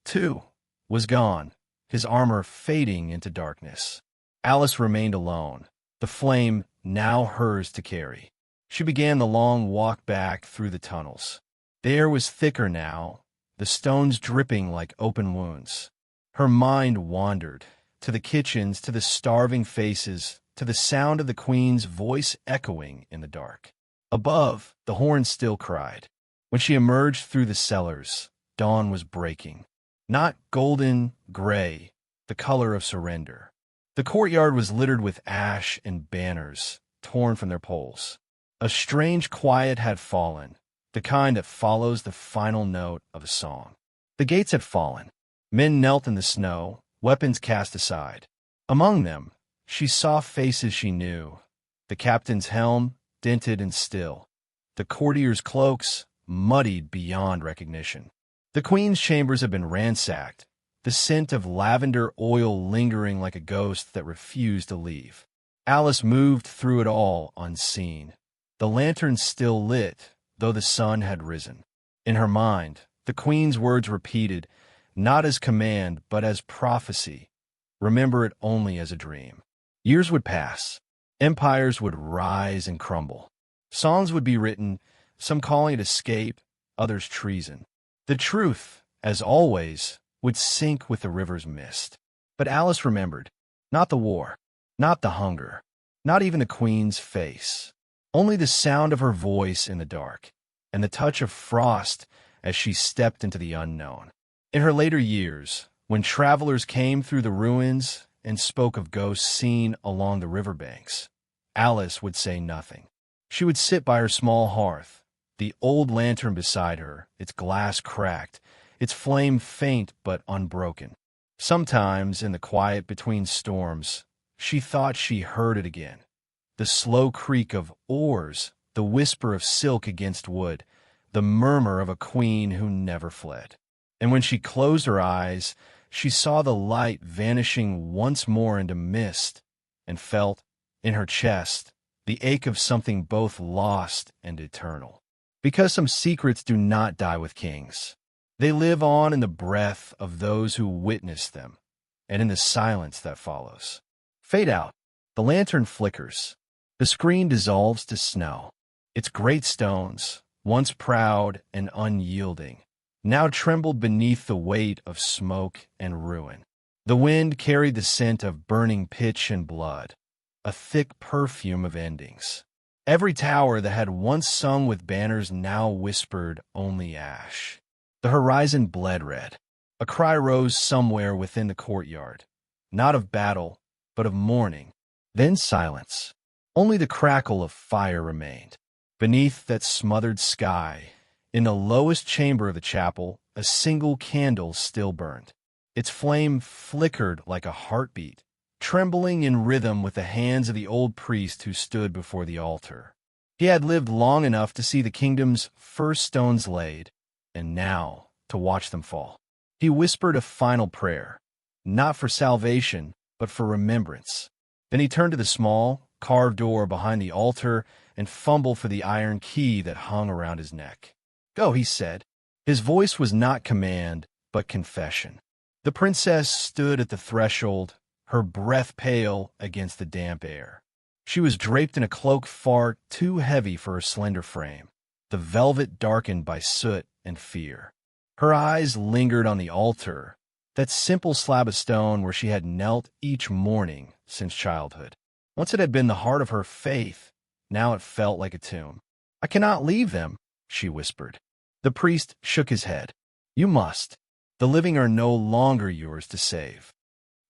too, was gone, his armor fading into darkness. Alice remained alone, the flame now hers to carry. She began the long walk back through the tunnels. The air was thicker now, the stones dripping like open wounds. Her mind wandered, to the kitchens, to the starving faces, to the sound of the queen's voice echoing in the dark. Above, the horn still cried. When she emerged through the cellars, dawn was breaking. Not golden gray, the color of surrender. The courtyard was littered with ash and banners, torn from their poles. A strange quiet had fallen, the kind that follows the final note of a song. The gates had fallen. Men knelt in the snow, weapons cast aside. Among them, she saw faces she knew. The captain's helm, dented and still. The courtiers' cloaks, muddied beyond recognition. The queen's chambers had been ransacked, the scent of lavender oil lingering like a ghost that refused to leave. Alice moved through it all unseen. The lantern still lit, though the sun had risen. In her mind, the queen's words repeated, not as command, but as prophecy. Remember it only as a dream. Years would pass. Empires would rise and crumble. Songs would be written, some calling it escape, others treason. The truth, as always, would sink with the river's mist. But Alice remembered, not the war, not the hunger, not even the queen's face, only the sound of her voice in the dark, and the touch of frost as she stepped into the unknown. In her later years, when travelers came through the ruins and spoke of ghosts seen along the riverbanks, Alice would say nothing. She would sit by her small hearth, the old lantern beside her, its glass cracked, its flame faint but unbroken. Sometimes, in the quiet between storms, she thought she heard it again. The slow creak of oars, the whisper of silk against wood, the murmur of a queen who never fled. And when she closed her eyes, she saw the light vanishing once more into mist, and felt, in her chest, the ache of something both lost and eternal. Because some secrets do not die with kings. They live on in the breath of those who witness them, and in the silence that follows. Fade out. The lantern flickers. The screen dissolves to snow. Its great stones, once proud and unyielding, now trembled beneath the weight of smoke and ruin. The wind carried the scent of burning pitch and blood, a thick perfume of endings. Every tower that had once sung with banners now whispered only ash. The horizon bled red. A cry rose somewhere within the courtyard, not of battle, but of mourning. Then silence. Only the crackle of fire remained. Beneath that smothered sky, in the lowest chamber of the chapel, a single candle still burned. Its flame flickered like a heartbeat, trembling in rhythm with the hands of the old priest who stood before the altar. He had lived long enough to see the kingdom's first stones laid, and now to watch them fall. He whispered a final prayer, not for salvation, but for remembrance. Then he turned to the small, carved door behind the altar and fumbled for the iron key that hung around his neck. Go, he said. His voice was not command, but confession. The princess stood at the threshold, her breath pale against the damp air. She was draped in a cloak far too heavy for her slender frame, the velvet darkened by soot and fear. Her eyes lingered on the altar, that simple slab of stone where she had knelt each morning since childhood. Once it had been the heart of her faith, now it felt like a tomb. I cannot leave them, she whispered. The priest shook his head. You must. The living are no longer yours to save.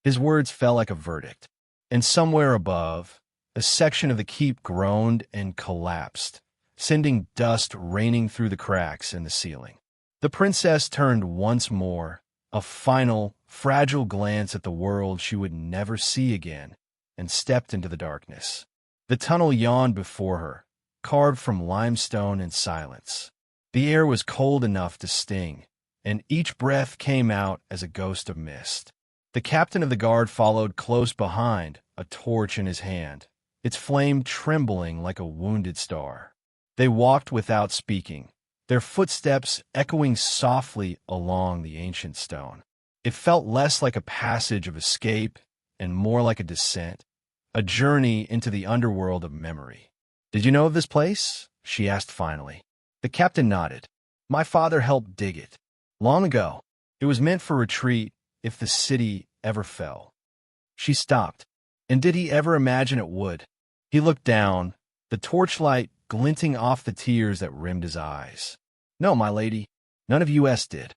His words fell like a verdict, and somewhere above, a section of the keep groaned and collapsed, sending dust raining through the cracks in the ceiling. The princess turned once more, a final, fragile glance at the world she would never see again, and stepped into the darkness. The tunnel yawned before her, carved from limestone and silence. The air was cold enough to sting, and each breath came out as a ghost of mist. The captain of the guard followed close behind, a torch in his hand, its flame trembling like a wounded star. They walked without speaking, their footsteps echoing softly along the ancient stone. It felt less like a passage of escape and more like a descent, a journey into the underworld of memory. "Did you know of this place?" she asked finally. The captain nodded. "My father helped dig it. Long ago. It was meant for retreat if the city ever fell." She stopped. "And did he ever imagine it would?" He looked down, the torchlight glinting off the tears that rimmed his eyes. "No, my lady, none of us did."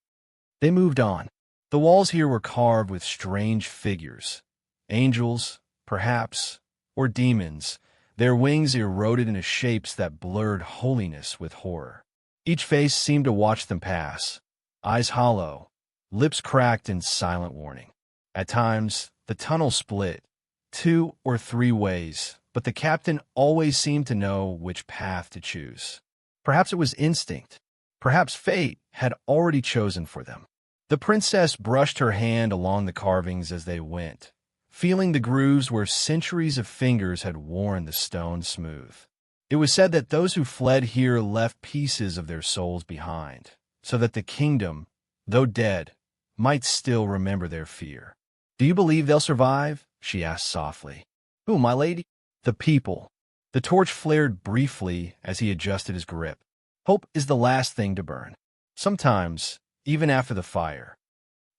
They moved on. The walls here were carved with strange figures. Angels, perhaps, or demons, their wings eroded into shapes that blurred holiness with horror. Each face seemed to watch them pass, eyes hollow, lips cracked in silent warning. At times, the tunnel split, 2 or 3 ways, but the captain always seemed to know which path to choose. Perhaps it was instinct. Perhaps fate had already chosen for them. The princess brushed her hand along the carvings as they went, feeling the grooves where centuries of fingers had worn the stone smooth. It was said that those who fled here left pieces of their souls behind, so that the kingdom, though dead, might still remember their fear. "Do you believe they'll survive?" she asked softly. "Who, my lady?" "The people." The torch flared briefly as he adjusted his grip. "Hope is the last thing to burn. Sometimes, even after the fire."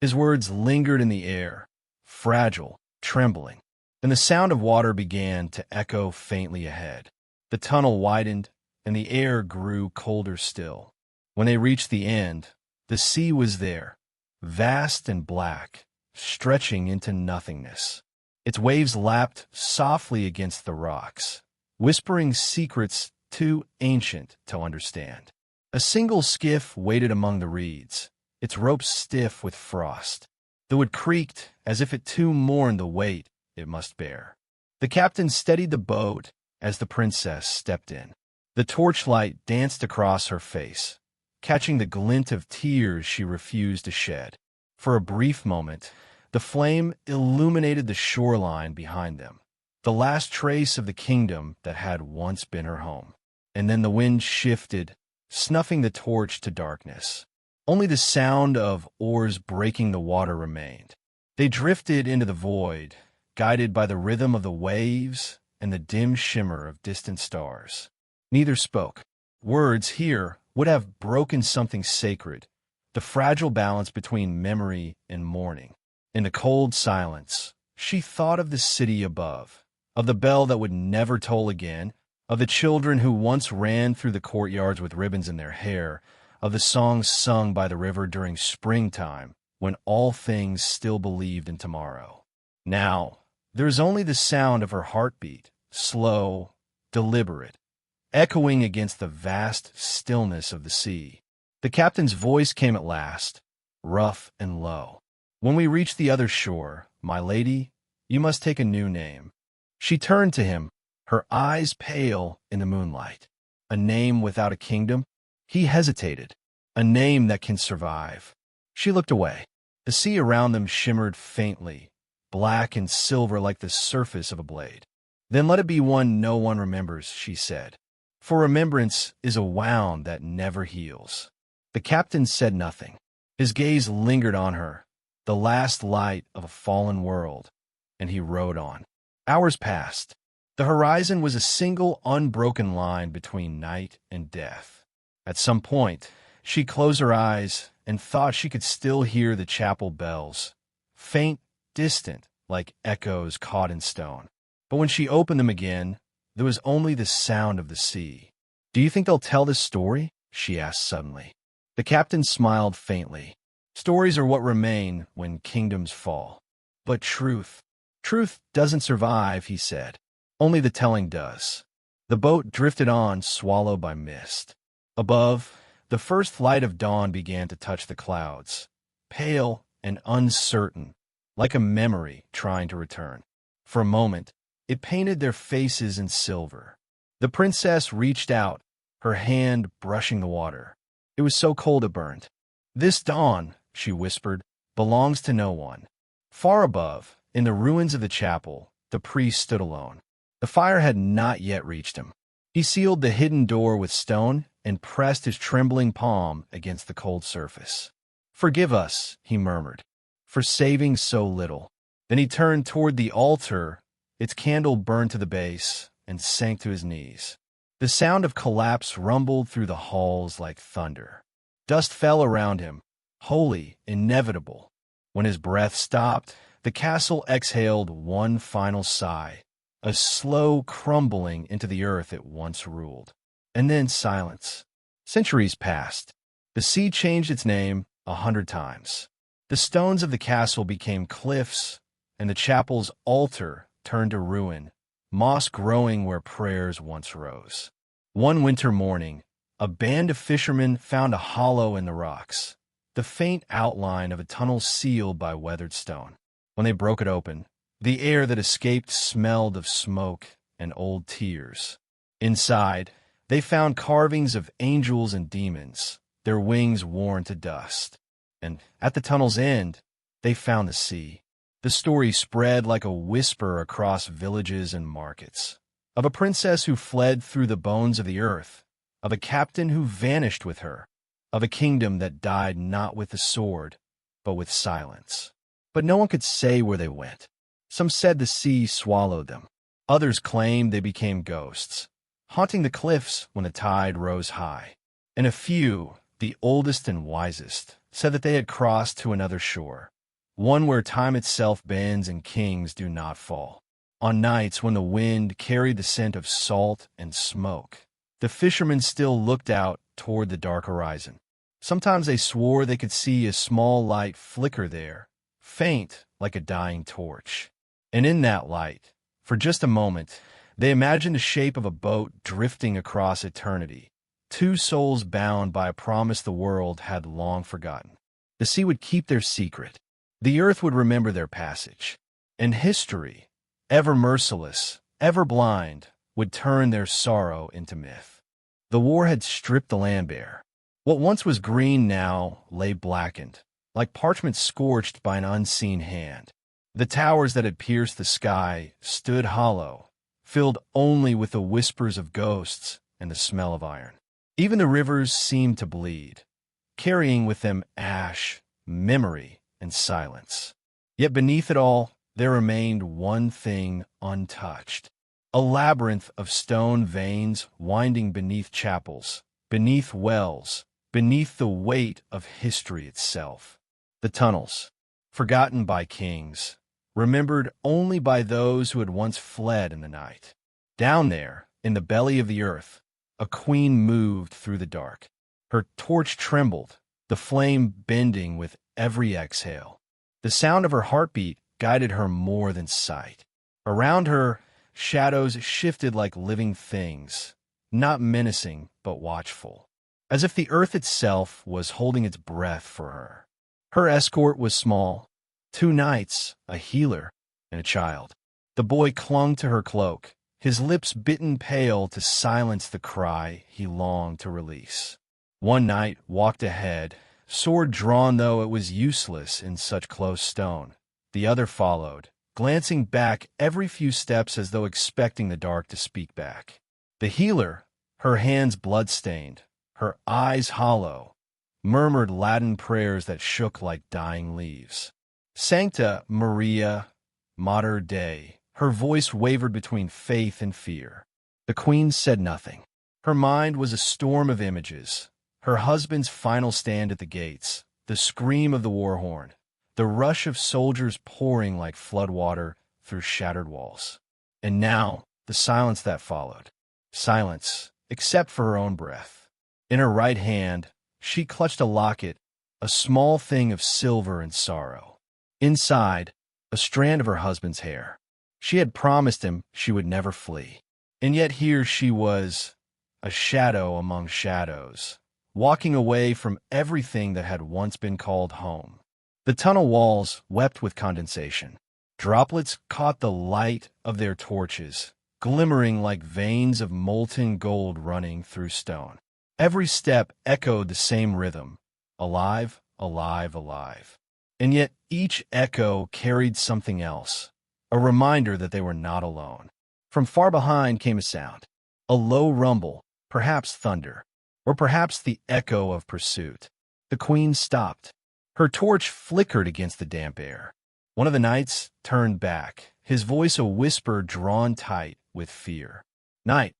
His words lingered in the air, fragile, trembling. Then the sound of water began to echo faintly ahead. The tunnel widened, and the air grew colder still. When they reached the end, the sea was there, vast and black, stretching into nothingness. Its waves lapped softly against the rocks, whispering secrets too ancient to understand. A single skiff waited among the reeds, its ropes stiff with frost, though it creaked as if it too mourned the weight it must bear. The captain steadied the boat as the princess stepped in. The torchlight danced across her face, catching the glint of tears she refused to shed. For a brief moment, the flame illuminated the shoreline behind them, the last trace of the kingdom that had once been her home. And then the wind shifted, snuffing the torch to darkness. Only the sound of oars breaking the water remained. They drifted into the void, guided by the rhythm of the waves and the dim shimmer of distant stars. Neither spoke. Words here would have broken something sacred, the fragile balance between memory and mourning. In the cold silence, she thought of the city above, of the bell that would never toll again, of the children who once ran through the courtyards with ribbons in their hair, of the songs sung by the river during springtime, when all things still believed in tomorrow. Now, there is only the sound of her heartbeat, slow, deliberate, echoing against the vast stillness of the sea. The captain's voice came at last, rough and low. "When we reach the other shore, my lady, you must take a new name." She turned to him, her eyes pale in the moonlight. "A name without a kingdom?" He hesitated. "A name that can survive." She looked away. The sea around them shimmered faintly, black and silver like the surface of a blade. "Then let it be one no one remembers," she said. "For remembrance is a wound that never heals." The captain said nothing. His gaze lingered on her, the last light of a fallen world, and he rode on. Hours passed. The horizon was a single unbroken line between night and death. At some point, she closed her eyes and thought she could still hear the chapel bells, faint, distant, like echoes caught in stone. But when she opened them again, there was only the sound of the sea. "Do you think they'll tell this story?" she asked suddenly. The captain smiled faintly. "Stories are what remain when kingdoms fall. But truth doesn't survive," he said. "Only the telling does." The boat drifted on, swallowed by mist. Above, the first light of dawn began to touch the clouds, pale and uncertain, like a memory trying to return. For a moment, it painted their faces in silver. The princess reached out, her hand brushing the water. It was so cold it burned. "This dawn," she whispered, "belongs to no one." Far above, in the ruins of the chapel, the priest stood alone. The fire had not yet reached him. He sealed the hidden door with stone and pressed his trembling palm against the cold surface. "Forgive us," he murmured, "for saving so little." Then he turned toward the altar. Its candle burned to the base and sank to his knees. The sound of collapse rumbled through the halls like thunder. Dust fell around him, holy, inevitable. When his breath stopped, the castle exhaled one final sigh, a slow crumbling into the earth it once ruled. And then silence. Centuries passed. The sea changed its name 100 times. The stones of the castle became cliffs, and the chapel's altar turned to ruin, moss growing where prayers once rose. One winter morning, a band of fishermen found a hollow in the rocks, the faint outline of a tunnel sealed by weathered stone. When they broke it open, the air that escaped smelled of smoke and old tears. Inside, they found carvings of angels and demons, their wings worn to dust. And at the tunnel's end, they found the sea. The story spread like a whisper across villages and markets, of a princess who fled through the bones of the earth, of a captain who vanished with her, of a kingdom that died not with the sword, but with silence. But no one could say where they went. Some said the sea swallowed them. Others claimed they became ghosts, haunting the cliffs when the tide rose high. And a few, the oldest and wisest, said that they had crossed to another shore, one where time itself bends and kings do not fall. On nights when the wind carried the scent of salt and smoke, the fishermen still looked out toward the dark horizon. Sometimes they swore they could see a small light flicker there, faint like a dying torch. And in that light, for just a moment, they imagined the shape of a boat drifting across eternity, two souls bound by a promise the world had long forgotten. The sea would keep their secret. The earth would remember their passage. And history, ever merciless, ever blind, would turn their sorrow into myth. The war had stripped the land bare. What once was green now lay blackened, like parchment scorched by an unseen hand. The towers that had pierced the sky stood hollow, filled only with the whispers of ghosts and the smell of iron. Even the rivers seemed to bleed, carrying with them ash, memory, and silence. Yet beneath it all, there remained one thing untouched. A labyrinth of stone veins winding beneath chapels, beneath wells, beneath the weight of history itself. The tunnels, forgotten by kings, remembered only by those who had once fled in the night. Down there, in the belly of the earth, a queen moved through the dark. Her torch trembled, the flame bending with every exhale. The sound of her heartbeat guided her more than sight. Around her, shadows shifted like living things, not menacing but watchful, as if the earth itself was holding its breath for her. Her escort was small, 2 knights, a healer, and a child. The boy clung to her cloak, his lips bitten pale to silence the cry he longed to release. One knight walked ahead, sword drawn though it was useless in such close stone. The other followed, glancing back every few steps as though expecting the dark to speak back. The healer, her hands blood-stained, her eyes hollow, murmured Latin prayers that shook like dying leaves. Sancta Maria Mater Dei. Her voice wavered between faith and fear. The queen said nothing. Her mind was a storm of images. Her husband's final stand at the gates, the scream of the war horn, the rush of soldiers pouring like floodwater through shattered walls. And now, the silence that followed. Silence, except for her own breath. In her right hand, she clutched a locket, a small thing of silver and sorrow. Inside, a strand of her husband's hair. She had promised him she would never flee. And yet here she was, a shadow among shadows, walking away from everything that had once been called home. The tunnel walls wept with condensation. Droplets caught the light of their torches, glimmering like veins of molten gold running through stone. Every step echoed the same rhythm, alive, alive, alive. And yet each echo carried something else, a reminder that they were not alone. From far behind came a sound, a low rumble, perhaps thunder, or perhaps the echo of pursuit. The queen stopped. Her torch flickered against the damp air. One of the knights turned back, his voice a whisper drawn tight with fear. "Knight,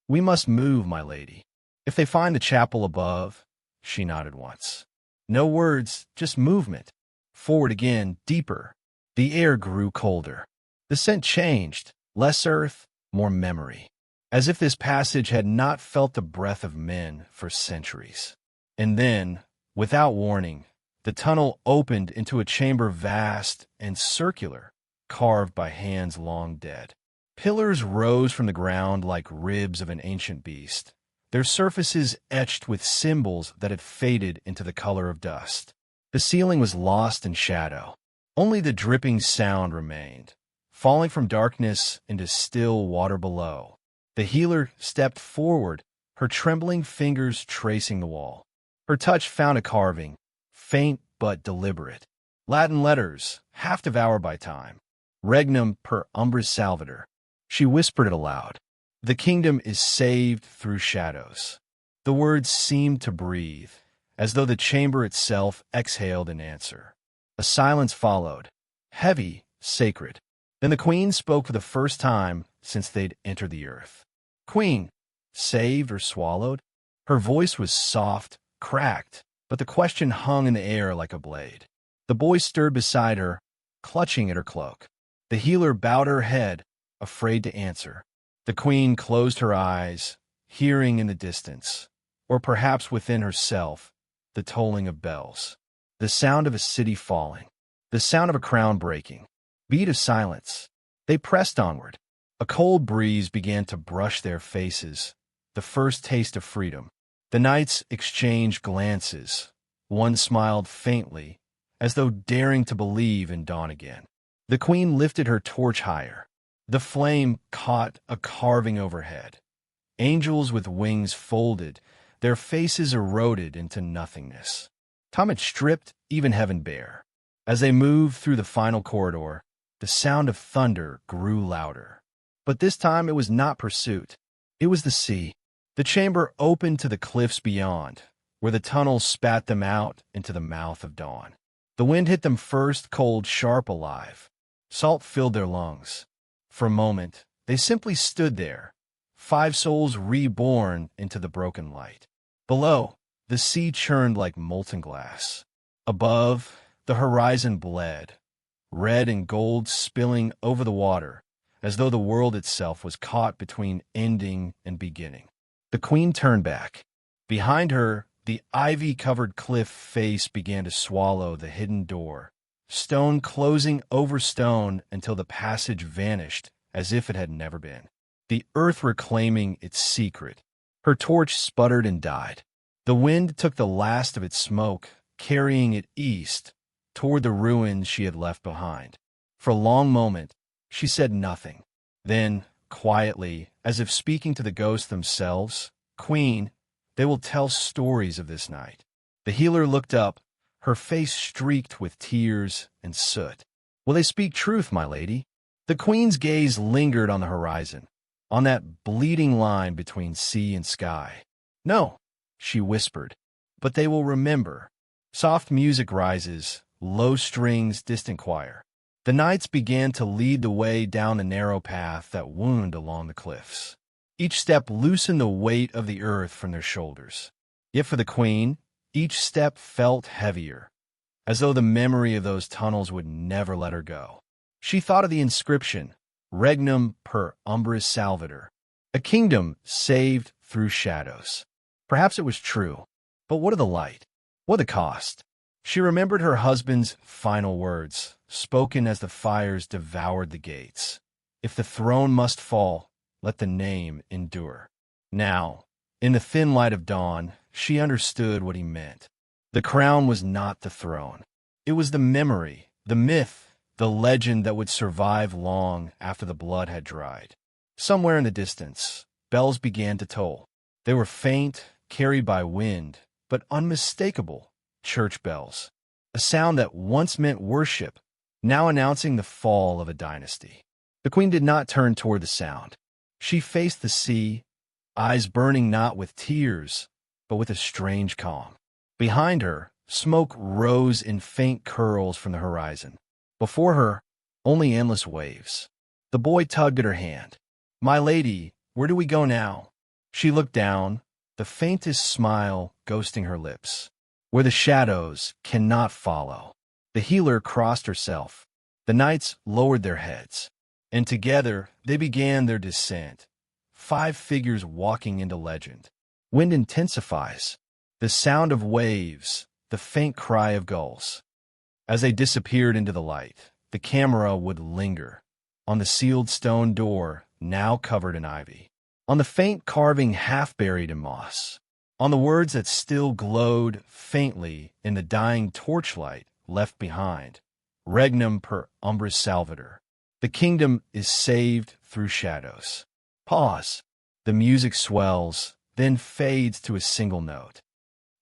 We must move, my lady. If they find the chapel above, she nodded once. No words, just movement. Forward again, deeper. The air grew colder. The scent changed, less earth, more memory. As if this passage had not felt the breath of men for centuries. And then, without warning, the tunnel opened into a chamber vast and circular, carved by hands long dead. Pillars rose from the ground like ribs of an ancient beast, their surfaces etched with symbols that had faded into the color of dust. The ceiling was lost in shadow. Only the dripping sound remained, falling from darkness into still water below. The healer stepped forward, her trembling fingers tracing the wall. Her touch found a carving, faint but deliberate. Latin letters, half devoured by time. Regnum per umbris salvator. She whispered it aloud. The kingdom is saved through shadows. The words seemed to breathe, as though the chamber itself exhaled in answer. A silence followed, heavy, sacred. Then the queen spoke for the first time since they'd entered the earth. Queen, saved or swallowed? Her voice was soft, cracked, but the question hung in the air like a blade. The boy stirred beside her, clutching at her cloak. The healer bowed her head, afraid to answer. The queen closed her eyes, hearing in the distance, or perhaps within herself, the tolling of bells. The sound of a city falling. The sound of a crown breaking. Beat of silence. They pressed onward. A cold breeze began to brush their faces, the first taste of freedom. The knights exchanged glances. One smiled faintly, as though daring to believe in dawn again. The queen lifted her torch higher. The flame caught a carving overhead. Angels with wings folded, their faces eroded into nothingness. Time had stripped even heaven bare. As they moved through the final corridor, the sound of thunder grew louder. But this time it was not pursuit. It was the sea. The chamber opened to the cliffs beyond, where the tunnel spat them out into the mouth of dawn. The wind hit them first, cold, sharp, alive. Salt filled their lungs. For a moment, they simply stood there, 5 souls reborn into the broken light. Below, the sea churned like molten glass. Above, the horizon bled, red and gold spilling over the water, as though the world itself was caught between ending and beginning. The queen turned back. Behind her, the ivy-covered cliff face began to swallow the hidden door, stone closing over stone until the passage vanished as if it had never been. The earth reclaiming its secret. Her torch sputtered and died. The wind took the last of its smoke, carrying it east, toward the ruins she had left behind. For a long moment, she said nothing. Then, quietly, as if speaking to the ghosts themselves, "Queen, they will tell stories of this night." The healer looked up, her face streaked with tears and soot. "Will they speak truth, my lady?" The queen's gaze lingered on the horizon, on that bleeding line between sea and sky. "No," she whispered, "but they will remember." Soft music rises, low strings, distant choir. The knights began to lead the way down the narrow path that wound along the cliffs. Each step loosened the weight of the earth from their shoulders. Yet for the queen, each step felt heavier, as though the memory of those tunnels would never let her go. She thought of the inscription, Regnum per umbris salvator, a kingdom saved through shadows. Perhaps it was true, but what of the light? What the cost? She remembered her husband's final words, spoken as the fires devoured the gates. If the throne must fall, let the name endure. Now, in the thin light of dawn, she understood what he meant. The crown was not the throne. It was the memory, the myth, the legend that would survive long after the blood had dried. Somewhere in the distance, bells began to toll. They were faint, carried by wind, but unmistakable church bells. A sound that once meant worship, now announcing the fall of a dynasty. The queen did not turn toward the sound. She faced the sea, eyes burning not with tears, but with a strange calm. Behind her, smoke rose in faint curls from the horizon. Before her, only endless waves. The boy tugged at her hand. "My lady, where do we go now?" She looked down, the faintest smile ghosting her lips. Where the shadows cannot follow. The healer crossed herself. The knights lowered their heads, and together they began their descent. 5 figures walking into legend. Wind intensifies. The sound of waves, the faint cry of gulls. As they disappeared into the light, the camera would linger on the sealed stone door, now covered in ivy, on the faint carving half buried in moss, on the words that still glowed faintly in the dying torchlight left behind. Regnum per umbris salvator. The kingdom is saved through shadows. Pause. The music swells, then fades to a single note.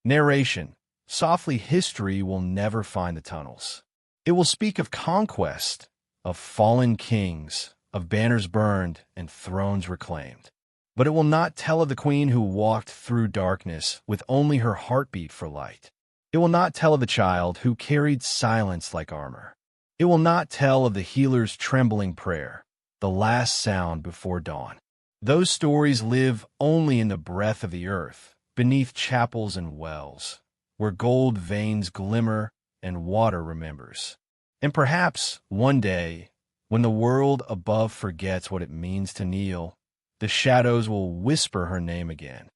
Narration. Softly, history will never find the tunnels. It will speak of conquest, of fallen kings, of banners burned and thrones reclaimed. But it will not tell of the queen who walked through darkness with only her heartbeat for light. It will not tell of the child who carried silence like armor. It will not tell of the healer's trembling prayer, the last sound before dawn. Those stories live only in the breath of the earth, beneath chapels and wells, where gold veins glimmer and water remembers. And perhaps, one day, when the world above forgets what it means to kneel, the shadows will whisper her name again.